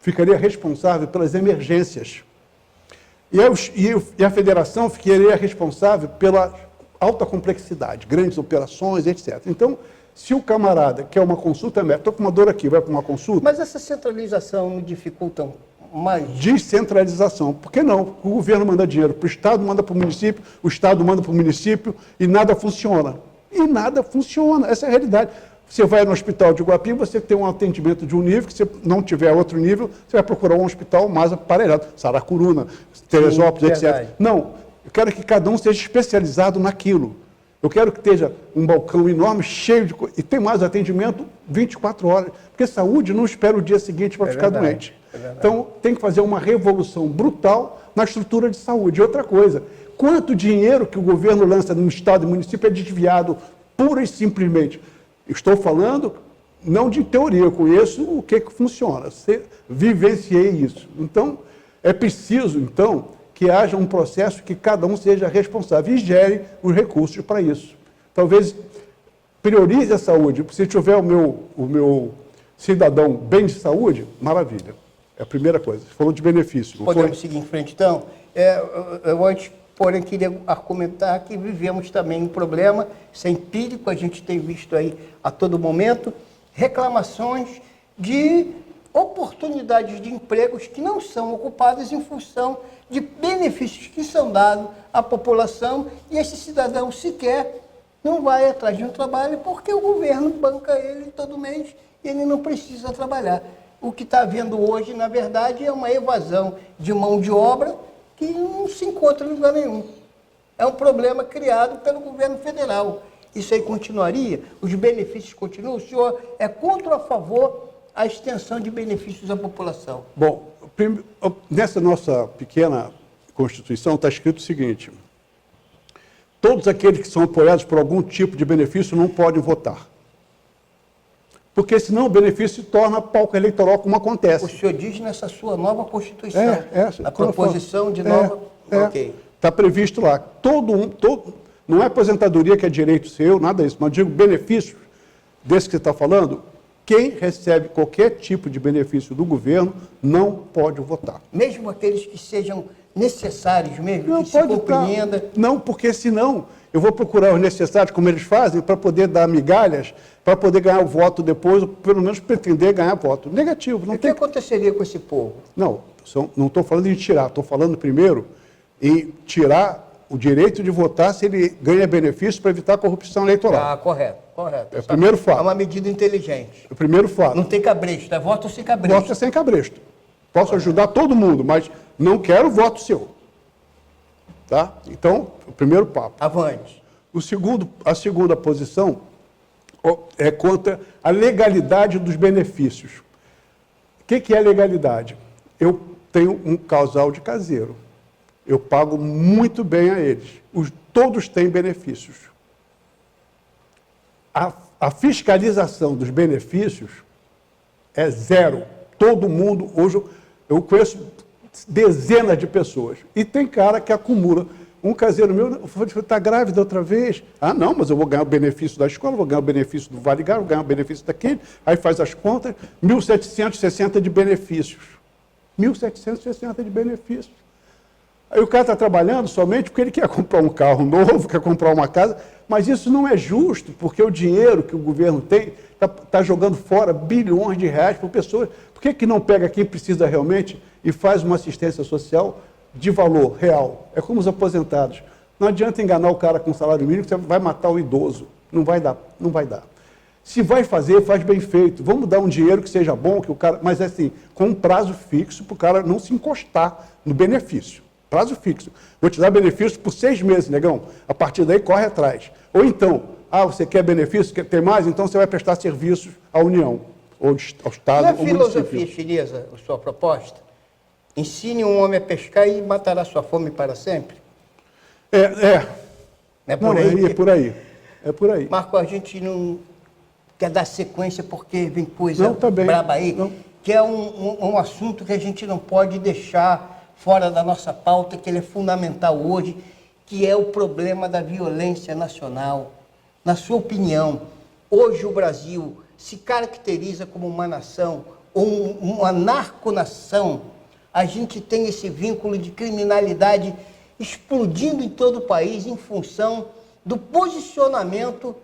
ficaria responsável pelas emergências. E a federação ficaria responsável pela alta complexidade, grandes operações, etc. Então, se o camarada quer uma consulta médica, estou com uma dor aqui, vai para uma consulta... Mas essa centralização não dificulta mais? Descentralização. Por que não? O governo manda dinheiro para o Estado, manda para o município, o Estado manda para o município e nada funciona. E nada funciona, essa é a realidade. Você vai no hospital de Iguape, você tem um atendimento de um nível, que se não tiver outro nível, você vai procurar um hospital mais aparelhado, Saracuruna, Teresópolis, etc. Não, eu quero que cada um seja especializado naquilo. Eu quero que esteja um balcão enorme, cheio de coisa, e tem mais atendimento 24 horas, porque saúde não espera o dia seguinte para ficar doente. Então, tem que fazer uma revolução brutal na estrutura de saúde. E outra coisa, quanto dinheiro que o governo lança no Estado e município é desviado pura e simplesmente? Estou falando não de teoria, eu conheço o que funciona, vivenciei isso. Então, é preciso, que haja um processo que cada um seja responsável e gere os recursos para isso. Talvez priorize a saúde. Se tiver o meu cidadão bem de saúde, maravilha. É a primeira coisa. Você falou de benefício. Podemos seguir em frente, então? Eu antes, porém, queria argumentar que vivemos também um problema, isso é empírico, a gente tem visto aí a todo momento, reclamações de oportunidades de empregos que não são ocupadas em função de benefícios que são dados à população e esse cidadão sequer não vai atrás de um trabalho porque o governo banca ele todo mês e ele não precisa trabalhar. O que está havendo hoje, na verdade, é uma evasão de mão de obra que não se encontra em lugar nenhum. É um problema criado pelo governo federal. Isso aí continuaria? Os benefícios continuam? O senhor é contra ou a favor a extensão de benefícios à população? Bom, nessa nossa pequena Constituição está escrito o seguinte: todos aqueles que são apoiados por algum tipo de benefício não podem votar. Porque senão o benefício se torna palco eleitoral, como acontece. O senhor diz nessa sua nova Constituição, a proposição proposição de nova... Ok. Está previsto lá. Não é aposentadoria que é direito seu, nada disso, mas digo benefícios desse que você está falando. Quem recebe qualquer tipo de benefício do governo não pode votar. Mesmo aqueles que sejam necessários mesmo, não que se compreenda? Não, porque senão eu vou procurar os necessários, como eles fazem, para poder dar migalhas, para poder ganhar o voto depois, ou pelo menos pretender ganhar voto. Negativo. Não o que aconteceria com esse povo? Não estou falando de tirar, estou falando primeiro em tirar o direito de votar se ele ganha benefício para evitar a corrupção eleitoral. Correto. É o primeiro fato. É uma medida inteligente. É o primeiro fato. Não tem cabresto, é voto sem cabresto. Voto sem cabresto. Posso ajudar todo mundo, mas não quero voto seu. Tá? Então, o primeiro papo. Avante. A segunda posição é contra a legalidade dos benefícios. O que é legalidade? Eu tenho um casal de caseiro. Eu pago muito bem a eles. Todos têm benefícios. A fiscalização dos benefícios é zero. Todo mundo, hoje, eu conheço dezenas de pessoas. E tem cara que acumula. Um caseiro meu está grávida outra vez. Não, mas eu vou ganhar o benefício da escola, vou ganhar o benefício do Vale Gás, vou ganhar o benefício daquele. Aí faz as contas, 1.760 de benefícios. 1.760 de benefícios. Aí o cara está trabalhando somente porque ele quer comprar um carro novo, quer comprar uma casa. Mas isso não é justo, porque o dinheiro que o governo tem está jogando fora bilhões de reais por pessoas. Por que não pega quem precisa realmente e faz uma assistência social de valor real? É como os aposentados. Não adianta enganar o cara com salário mínimo, que você vai matar o idoso. Não vai dar, não vai dar. Se vai fazer, faz bem feito. Vamos dar um dinheiro que seja bom, que o cara, mas assim, com um prazo fixo para o cara não se encostar no benefício. Prazo fixo. Vou te dar benefício por 6 meses, negão. A partir daí, corre atrás. Ou então, você quer benefício, quer ter mais? Então você vai prestar serviços à União, ou ao Estado, Na ou filosofia chinesa, a sua proposta, ensine um homem a pescar e matará sua fome para sempre? É por aí? É por aí. É por aí. Marco, a gente não quer dar sequência porque vem coisa tá bem. braba aí, que é um assunto que a gente não pode deixar fora da nossa pauta, que ele é fundamental hoje, que é o problema da violência nacional. Na sua opinião, hoje o Brasil se caracteriza como uma nação, ou uma narconação? A gente tem esse vínculo de criminalidade explodindo em todo o país em função do posicionamento,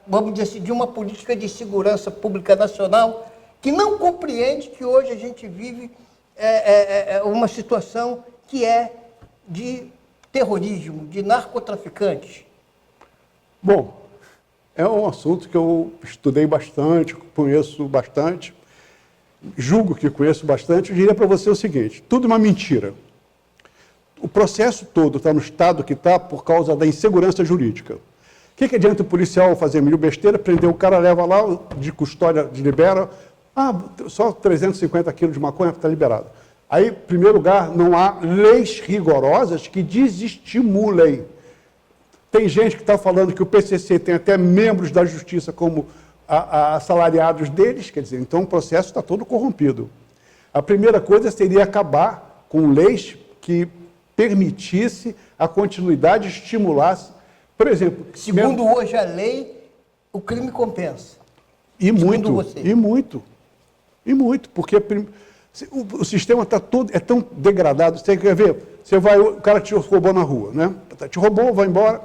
vamos dizer assim, de uma política de segurança pública nacional que não compreende que hoje a gente vive uma situação que é de terrorismo, de narcotraficantes. Bom, é um assunto que eu estudei bastante, conheço bastante, julgo que conheço bastante. Eu diria para você o seguinte: tudo é uma mentira. O processo todo está no estado que está por causa da insegurança jurídica. O que adianta o policial fazer mil besteira, prender o cara, leva lá, de custódia, libera, só 350 quilos de maconha está liberado. Aí, em primeiro lugar, não há leis rigorosas que desestimulem. Tem gente que está falando que o PCC tem até membros da justiça como assalariados deles, quer dizer, então o processo está todo corrompido. A primeira coisa seria acabar com leis que permitisse a continuidade, estimulasse, por exemplo... Segundo hoje a lei, o crime compensa. E muito, porque o sistema está todo, é tão degradado. Você quer ver? O cara te roubou na rua, né? Te roubou, vai embora.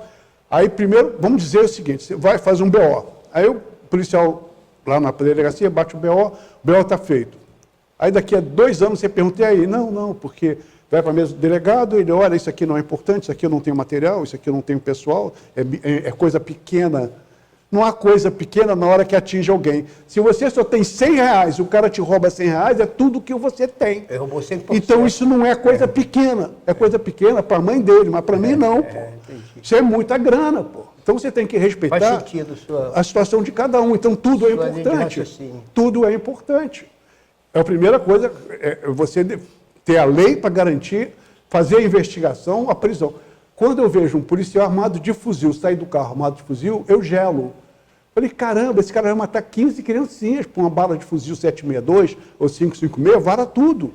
Aí primeiro, vamos dizer o seguinte: você vai fazer um BO. Aí o policial lá na delegacia bate o BO está feito. Aí daqui a 2 anos você pergunta, e aí? Não, porque vai para o mesmo delegado, ele olha, isso aqui não é importante, isso aqui eu não tenho material, isso aqui eu não tenho pessoal, é coisa pequena. Não há coisa pequena na hora que atinge alguém. Se você só tem R$100, o cara te rouba R$100, é tudo que você tem. Ele roubou 100%. Então isso não é coisa pequena. É coisa pequena para a mãe dele, mas para mim não, pô. Isso é muita grana, pô. Então você tem que respeitar a situação de cada um. Então tudo é importante. Tudo é importante. A primeira coisa é você ter a lei para garantir, fazer a investigação, a prisão. Quando eu vejo um policial armado de fuzil sair do carro armado de fuzil, eu gelo. Falei, caramba, esse cara vai matar 15 criancinhas com uma bala de fuzil 762 ou 556, vara tudo.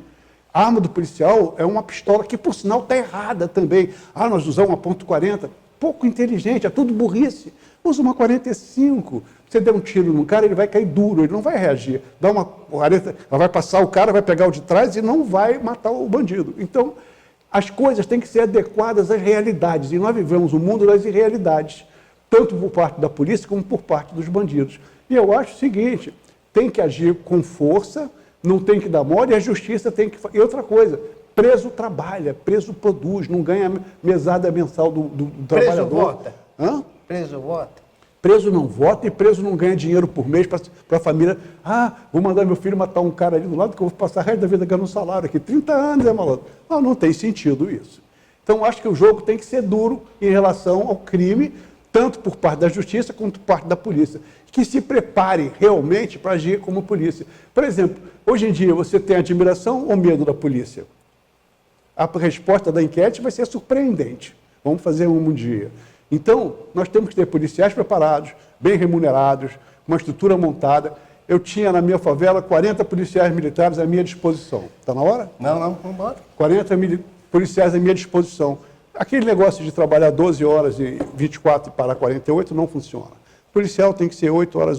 A arma do policial é uma pistola que, por sinal, está errada também. Nós usamos uma .40, pouco inteligente, é tudo burrice. Usa uma 45. Você der um tiro no cara, ele vai cair duro, ele não vai reagir. Dá uma 40, ela vai passar o cara, vai pegar o de trás e não vai matar o bandido. Então, as coisas têm que ser adequadas às realidades. E nós vivemos um mundo das irrealidades, tanto por parte da polícia como por parte dos bandidos. E eu acho o seguinte: tem que agir com força, não tem que dar mole, e a justiça tem que... E outra coisa, preso trabalha, preso produz, não ganha mesada mensal do trabalhador. Preso vota? Hã? Preso vota? Preso não vota e preso não ganha dinheiro por mês para a família. Vou mandar meu filho matar um cara ali do lado que eu vou passar o resto da vida ganhando um salário aqui. 30 anos, malandro. Não tem sentido isso. Então, acho que o jogo tem que ser duro em relação ao crime, tanto por parte da justiça quanto por parte da polícia. Que se prepare realmente para agir como polícia. Por exemplo, hoje em dia, você tem admiração ou medo da polícia? A resposta da enquete vai ser surpreendente. Vamos fazer um dia. Então, nós temos que ter policiais preparados, bem remunerados, uma estrutura montada. Eu tinha na minha favela 40 policiais militares à minha disposição. Está na hora? Não, vamos embora. 40 policiais à minha disposição. Aquele negócio de trabalhar 12 horas e 24 e parar 48 não funciona. O policial tem que ser 8 horas,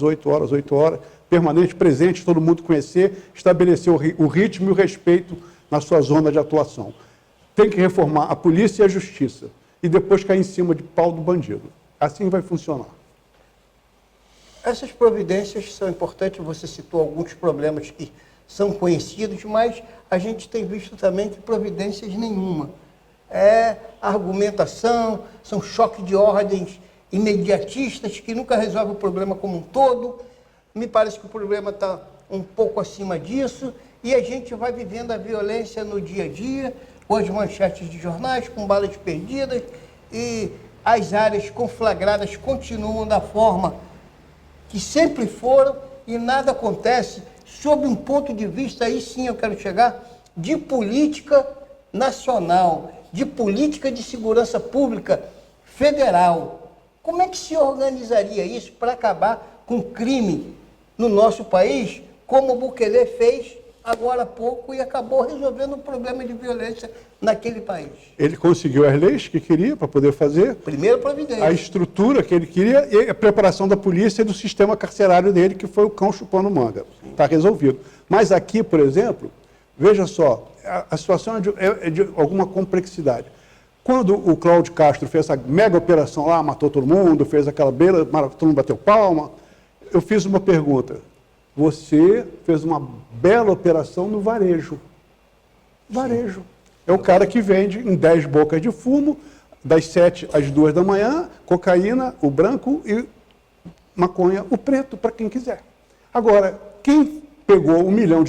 permanente, presente, todo mundo conhecer, estabelecer o ritmo e o respeito na sua zona de atuação. Tem que reformar a polícia e a justiça. E depois cair em cima de pau do bandido. Assim vai funcionar. Essas providências são importantes, você citou alguns problemas que são conhecidos, mas a gente tem visto também que providências nenhuma. É argumentação, são choques de ordens imediatistas que nunca resolvem o problema como um todo. Me parece que o problema está um pouco acima disso e a gente vai vivendo a violência no dia a dia, com as manchetes de jornais, com balas perdidas e as áreas conflagradas continuam da forma que sempre foram e nada acontece sob um ponto de vista, aí sim eu quero chegar, de política nacional, de política de segurança pública federal. Como é que se organizaria isso para acabar com o crime no nosso país, como o Bukele fez agora há pouco e acabou resolvendo o problema de violência naquele país? Ele conseguiu as leis que queria para poder fazer, Primeira providência. a estrutura que ele queria e a preparação da polícia e do sistema carcerário dele, que foi o cão chupando manga. Está resolvido. Mas aqui, por exemplo, veja só, a situação é de alguma complexidade. Quando o Cláudio Castro fez essa mega operação lá, matou todo mundo, fez aquela beira, todo mundo bateu palma, eu fiz uma pergunta. Você fez uma bela operação no varejo. Varejo. É o cara que vende em 10 bocas de fumo, das 7 às 2 da manhã, cocaína, o branco e maconha, o preto, para quem quiser. Agora, quem pegou $1 milhão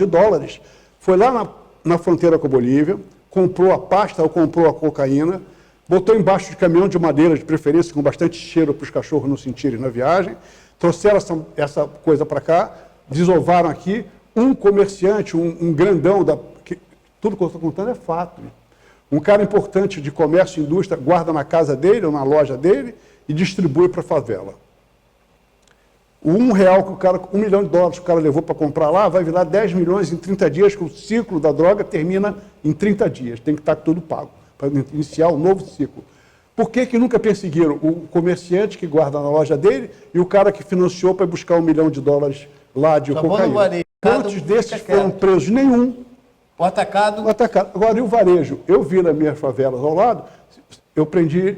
foi lá na fronteira com a Bolívia, comprou a pasta ou comprou a cocaína, botou embaixo de caminhão de madeira, de preferência, com bastante cheiro para os cachorros não sentirem na viagem, trouxeram essa coisa para cá, desovaram aqui, um comerciante, um grandão, tudo que eu estou contando é fato. Um cara importante de comércio e indústria guarda na casa dele ou na loja dele e distribui para a favela. O $1 que o cara, $1 milhão que o cara levou para comprar lá, vai virar 10 milhões em 30 dias, que o ciclo da droga termina em 30 dias. Tem que estar tudo pago para iniciar um novo ciclo. Por que nunca perseguiram o comerciante que guarda na loja dele e o cara que financiou para buscar $1 milhão lá de cocaína? Quantos desses foram presos? Nenhum. O atacado? O atacado. Agora, e o varejo? Eu vi nas minhas favelas ao lado, eu prendi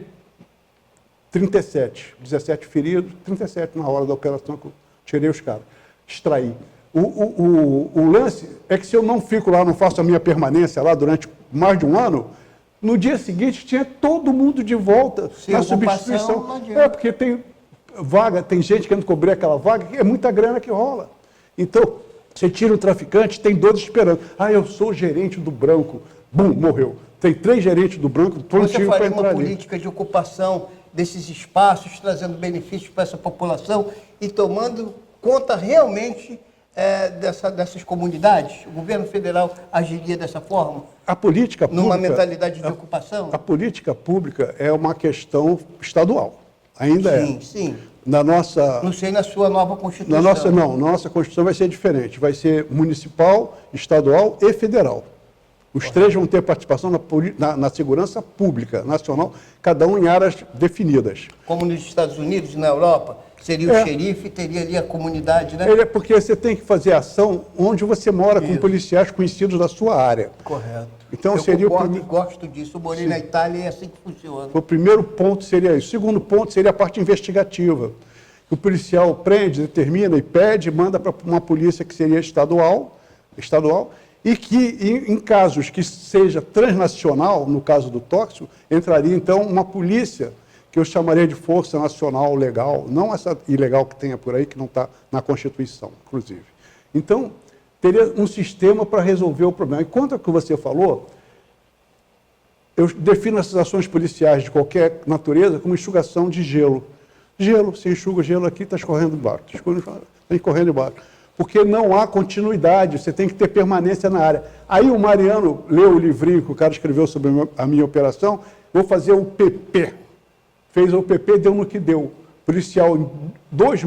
37, 17 feridos, 37 na hora da operação que eu tirei os caras, extraí. O lance é que se eu não fico lá, não faço a minha permanência lá durante mais de um ano, no dia seguinte tinha todo mundo de volta na substituição. Porque tem vaga, tem gente querendo cobrir aquela vaga, é muita grana que rola. Então, você tira o traficante, tem 12 esperando. Eu sou gerente do branco. Bum, morreu. Tem 3 gerentes do branco, prontinho para entrar ali. Você faria uma política de ocupação desses espaços, trazendo benefícios para essa população e tomando conta realmente dessas comunidades? O governo federal agiria dessa forma? A política pública... Numa mentalidade de ocupação? A política pública é uma questão estadual. Ainda é. Sim. Na nossa... Não sei na sua nova Constituição. Na nossa Constituição vai ser diferente. Vai ser municipal, estadual e federal. Os três vão ter participação na segurança pública nacional, cada um em áreas definidas. Como nos Estados Unidos, na Europa, seria o xerife, teria ali a comunidade, né? Porque você tem que fazer ação onde você mora, com policiais conhecidos da sua área. Correto. Então, eu concordo e gosto disso. Eu morei na Itália e é assim que funciona. O primeiro ponto seria isso. O segundo ponto seria a parte investigativa. O policial prende, determina e pede, manda para uma polícia que seria estadual, e que, em casos que seja transnacional, no caso do tóxico, entraria, então, uma polícia que eu chamaria de Força Nacional Legal, não essa ilegal que tenha por aí, que não está na Constituição, inclusive. Então, teria um sistema para resolver o problema. E quanto ao que você falou, eu defino essas ações policiais de qualquer natureza como enxugação de gelo. Gelo, você enxuga o gelo aqui, está escorrendo embaixo, está escorrendo embaixo. Porque não há continuidade, você tem que ter permanência na área. Aí o Mariano leu o livrinho que o cara escreveu sobre a minha operação, vou fazer o PP. Fez o PP, deu no que deu. O policial, em 2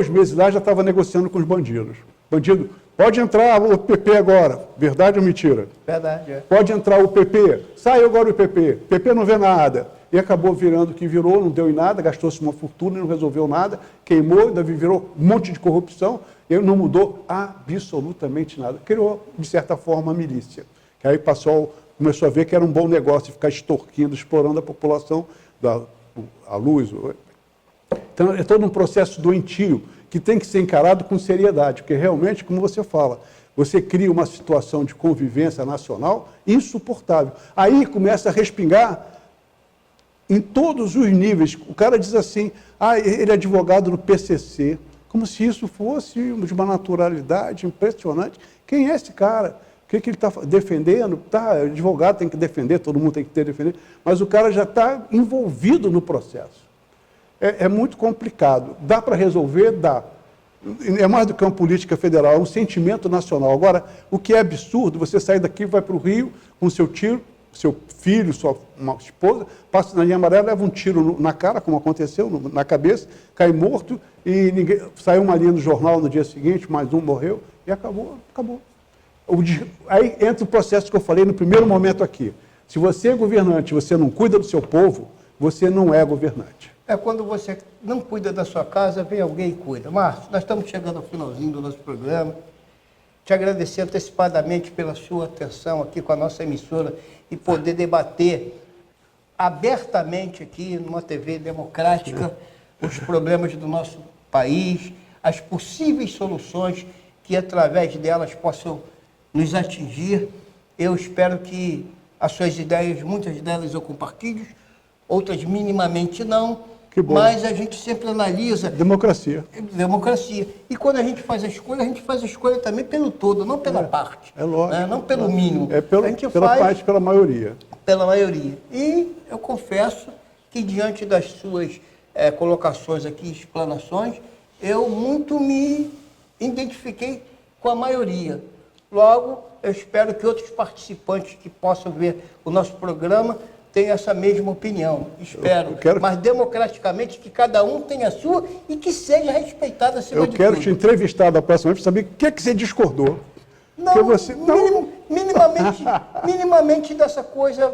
meses lá, já estava negociando com os bandidos. Bandido, pode entrar o PP agora. Verdade ou mentira? Verdade, é. Pode entrar o PP. Sai agora o PP. PP não vê nada. E acabou virando o que virou, não deu em nada, gastou-se uma fortuna e não resolveu nada, queimou, ainda virou um monte de corrupção, e não mudou absolutamente nada. Criou, de certa forma, a milícia. Que aí começou a ver que era um bom negócio ficar extorquindo, explorando a população, a luz, Então, é todo um processo doentio que tem que ser encarado com seriedade, porque realmente, como você fala, você cria uma situação de convivência nacional insuportável. Aí começa a respingar em todos os níveis. O cara diz assim, ele é advogado no PCC, como se isso fosse de uma naturalidade impressionante. Quem é esse cara? O que ele está defendendo? Tá, advogado tem que defender, todo mundo tem que ter defender, mas o cara já está envolvido no processo. É muito complicado. Dá para resolver? Dá. É mais do que uma política federal, é um sentimento nacional. Agora, o que é absurdo, você sai daqui, vai para o Rio com seu tiro, seu filho, sua esposa, passa na linha amarela, leva um tiro na cara, como aconteceu, na cabeça, cai morto, e saiu uma linha no jornal no dia seguinte, mais um morreu, e acabou. Aí entra o processo que eu falei no primeiro momento aqui. Se você é governante, você não cuida do seu povo, você não é governante. É quando você não cuida da sua casa, vem alguém e cuida. Márcio, nós estamos chegando ao finalzinho do nosso programa. Te agradecer antecipadamente pela sua atenção aqui com a nossa emissora e poder debater abertamente aqui numa TV democrática os problemas do nosso país, as possíveis soluções que através delas possam nos atingir. Eu espero que as suas ideias, muitas delas eu compartilho, outras minimamente não. Que bom. Mas a gente sempre analisa... Democracia. Democracia. E quando a gente faz a escolha também pelo todo, não pela parte. É lógico. Né? Não pelo mínimo. É pela parte, pela maioria. Pela maioria. E eu confesso que diante das suas colocações aqui, explanações, eu muito me identifiquei com a maioria. Logo, eu espero que outros participantes que possam ver o nosso programa tenham essa mesma opinião. Espero. Mas democraticamente que cada um tenha a sua e que seja respeitada acima de tudo. Eu quero te entrevistar da próxima vez para saber o que é que você discordou. Não, minimamente dessa coisa,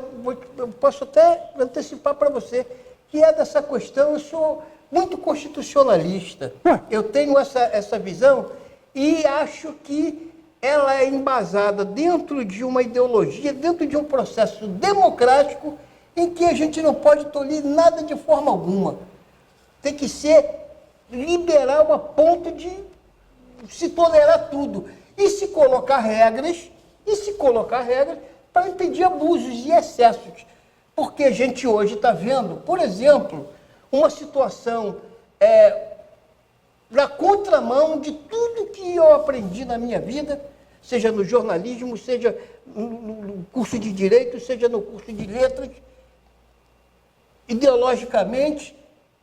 eu posso até antecipar para você, que é dessa questão, eu sou muito constitucionalista. Eu tenho essa visão e acho que ela é embasada dentro de uma ideologia, dentro de um processo democrático em que a gente não pode tolir nada de forma alguma. Tem que ser liberal a ponto de se tolerar tudo. E se colocar regras para impedir abusos e excessos. Porque a gente hoje está vendo, por exemplo, uma situação na contramão de tudo que eu aprendi na minha vida, seja no jornalismo, seja no curso de Direito, seja no curso de Letras. Ideologicamente,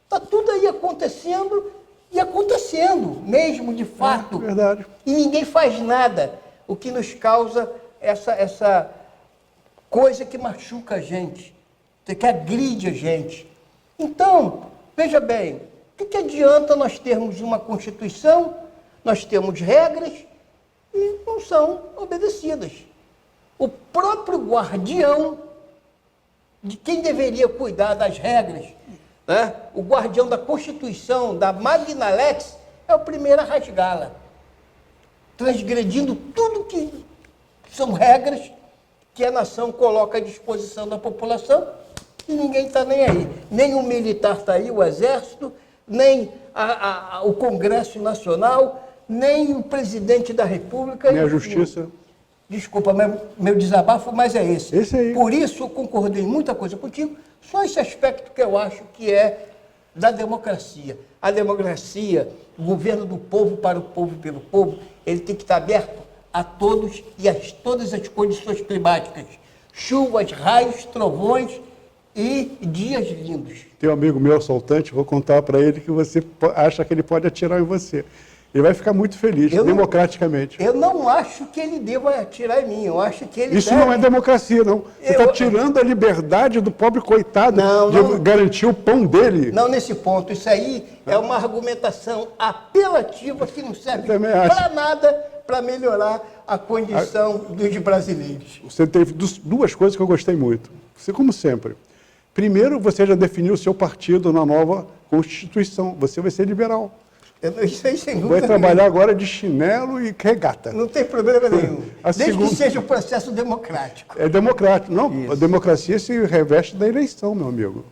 está tudo aí acontecendo e acontecendo mesmo, de fato. É verdade. E ninguém faz nada, o que nos causa essa coisa que machuca a gente, que agride a gente. Então, veja bem, o que adianta nós termos uma Constituição, nós temos regras e não são obedecidas. O próprio guardião de quem deveria cuidar das regras, né? O guardião da Constituição, da Magna Lex, é o primeiro a rasgá-la, transgredindo tudo que são regras que a nação coloca à disposição da população e ninguém está nem aí. Nem o militar está aí, o Exército, nem o Congresso Nacional, nem o Presidente da República. Nem a Justiça. Desculpa, meu desabafo, mas é esse. Esse aí. Por isso eu concordei em muita coisa contigo, só esse aspecto que eu acho que é da democracia. A democracia, o governo do povo para o povo e pelo povo, ele tem que estar aberto a todos e a todas as condições climáticas. Chuvas, raios, trovões e dias lindos. Tem um amigo meu assaltante, vou contar para ele que você acha que ele pode atirar em você. Ele vai ficar muito feliz, democraticamente. Eu não acho que ele deva atirar em mim, eu acho que ele Isso deve... não é democracia, não. Você está tirando a liberdade do pobre coitado de garantir o pão dele. Não nesse ponto, isso aí é uma argumentação apelativa que não serve para nada para melhorar a condição dos brasileiros. Você teve duas coisas que eu gostei muito, você como sempre. Primeiro, você já definiu o seu partido na nova Constituição, você vai ser liberal. Isso aí, sem dúvida Vai trabalhar agora de chinelo e regata. Não tem problema nenhum. Desde segunda... que seja um processo democrático. É democrático. Não, isso. A democracia se reveste da eleição, meu amigo.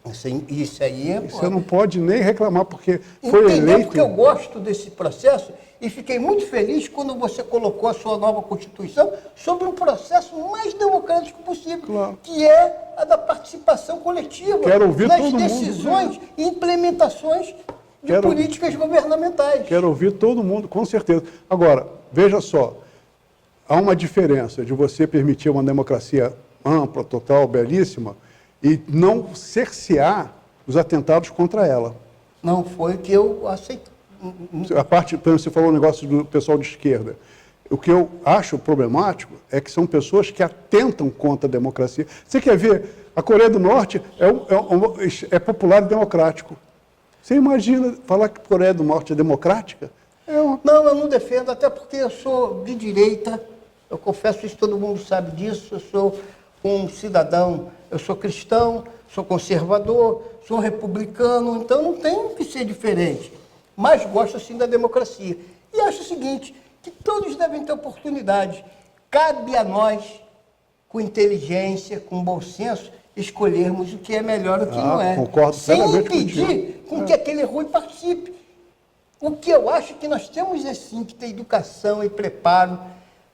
Isso aí é... Você não pode nem reclamar, porque foi eleito... Porque eu gosto desse processo e fiquei muito feliz quando você colocou a sua nova Constituição sobre um processo mais democrático possível, claro, que é a da participação coletiva Quero ouvir nas todo decisões mundo, e implementações de políticas governamentais. Quero ouvir todo mundo, com certeza. Agora, veja só, há uma diferença de você permitir uma democracia ampla, total, belíssima, e não cercear os atentados contra ela. Não foi o que eu aceito. A parte, você falou um negócio do pessoal de esquerda. O que eu acho problemático é que são pessoas que atentam contra a democracia. Você quer ver, a Coreia do Norte é popular e democrático. Você imagina falar que a Coreia do Norte é democrática? Não, eu não defendo, até porque eu sou de direita, eu confesso isso, todo mundo sabe disso, eu sou um cidadão, eu sou cristão, sou conservador, sou republicano, então não tem que ser diferente. Mas gosto, sim, da democracia. E acho o seguinte, que todos devem ter oportunidade. Cabe a nós, com inteligência, com bom senso, escolhermos o que é melhor e o que não é. Concordo sem plenamente impedir com que aquele ruim participe. O que eu acho que nós temos é sim que ter educação e preparo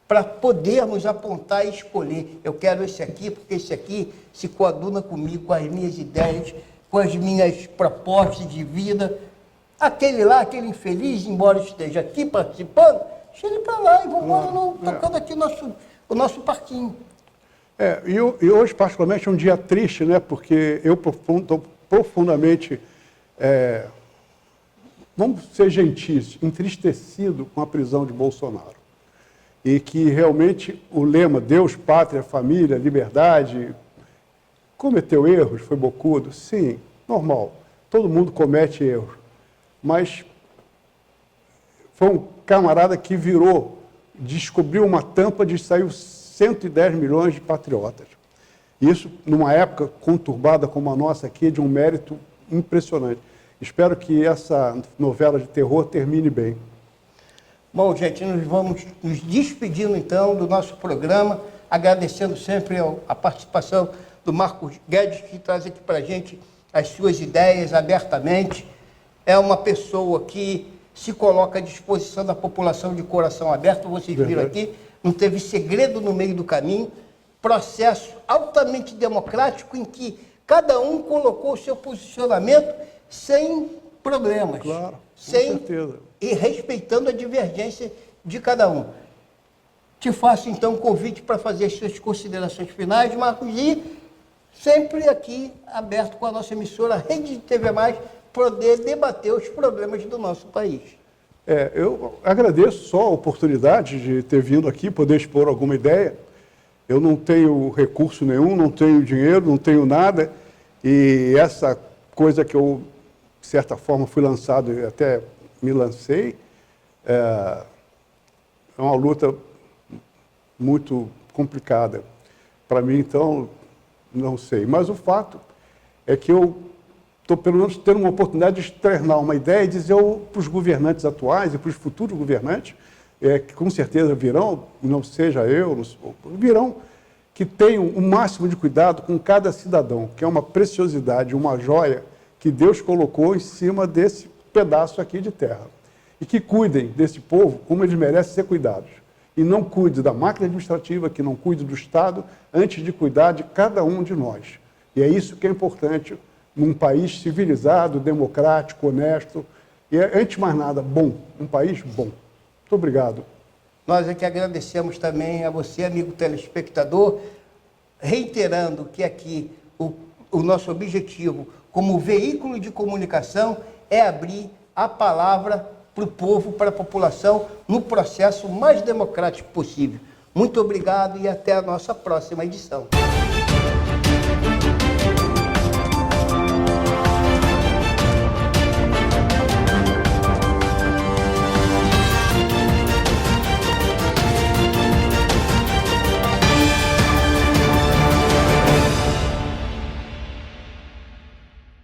para podermos apontar e escolher. Eu quero esse aqui, porque esse aqui se coaduna comigo, com as minhas ideias, com as minhas propostas de vida. Aquele lá, aquele infeliz, embora esteja aqui participando, deixa ele para lá e vamos embora tocando aqui o nosso parquinho. E hoje, particularmente, é um dia triste, né? Porque eu estou profundamente, vamos ser gentis, entristecido com a prisão de Bolsonaro. E que realmente o lema Deus, Pátria, Família, Liberdade, cometeu erros, foi bocudo? Sim, normal. Todo mundo comete erros. Mas foi um camarada que descobriu uma tampa de saiu 110 milhões de patriotas. Isso, numa época conturbada como a nossa aqui, de um mérito impressionante. Espero que essa novela de terror termine bem. Bom, gente, nós vamos nos despedindo, então, do nosso programa, agradecendo sempre a participação do Marcos Guedes, que traz aqui para a gente as suas ideias abertamente. É uma pessoa que se coloca à disposição da população de coração aberto, vocês viram aqui, não teve segredo no meio do caminho, processo altamente democrático em que cada um colocou o seu posicionamento sem problemas. Claro, com certeza. E respeitando a divergência de cada um. Te faço, então, um convite para fazer as suas considerações finais, Marcos, e sempre aqui aberto com a nossa emissora Rede de TV+, poder debater os problemas do nosso país. Eu agradeço só a oportunidade de ter vindo aqui, poder expor alguma ideia. Eu não tenho recurso nenhum, não tenho dinheiro, não tenho nada, e essa coisa que eu, de certa forma, fui lançado e até me lancei, é uma luta muito complicada. Para mim, então, não sei. Mas o fato é que eu estou, pelo menos, tendo uma oportunidade de externar uma ideia e dizer para os governantes atuais e para os futuros governantes, que com certeza virão, não seja eu, virão, que tenham o máximo de cuidado com cada cidadão, que é uma preciosidade, uma joia que Deus colocou em cima desse pedaço aqui de terra. E que cuidem desse povo como eles merecem ser cuidados. E não cuide da máquina administrativa, que não cuide do Estado, antes de cuidar de cada um de nós. E é isso que é importante num país civilizado, democrático, honesto, e, antes de mais nada, bom, um país bom. Muito obrigado. Nós aqui agradecemos também a você, amigo telespectador, reiterando que aqui o nosso objetivo, como veículo de comunicação, é abrir a palavra para o povo, para a população, no processo mais democrático possível. Muito obrigado e até a nossa próxima edição.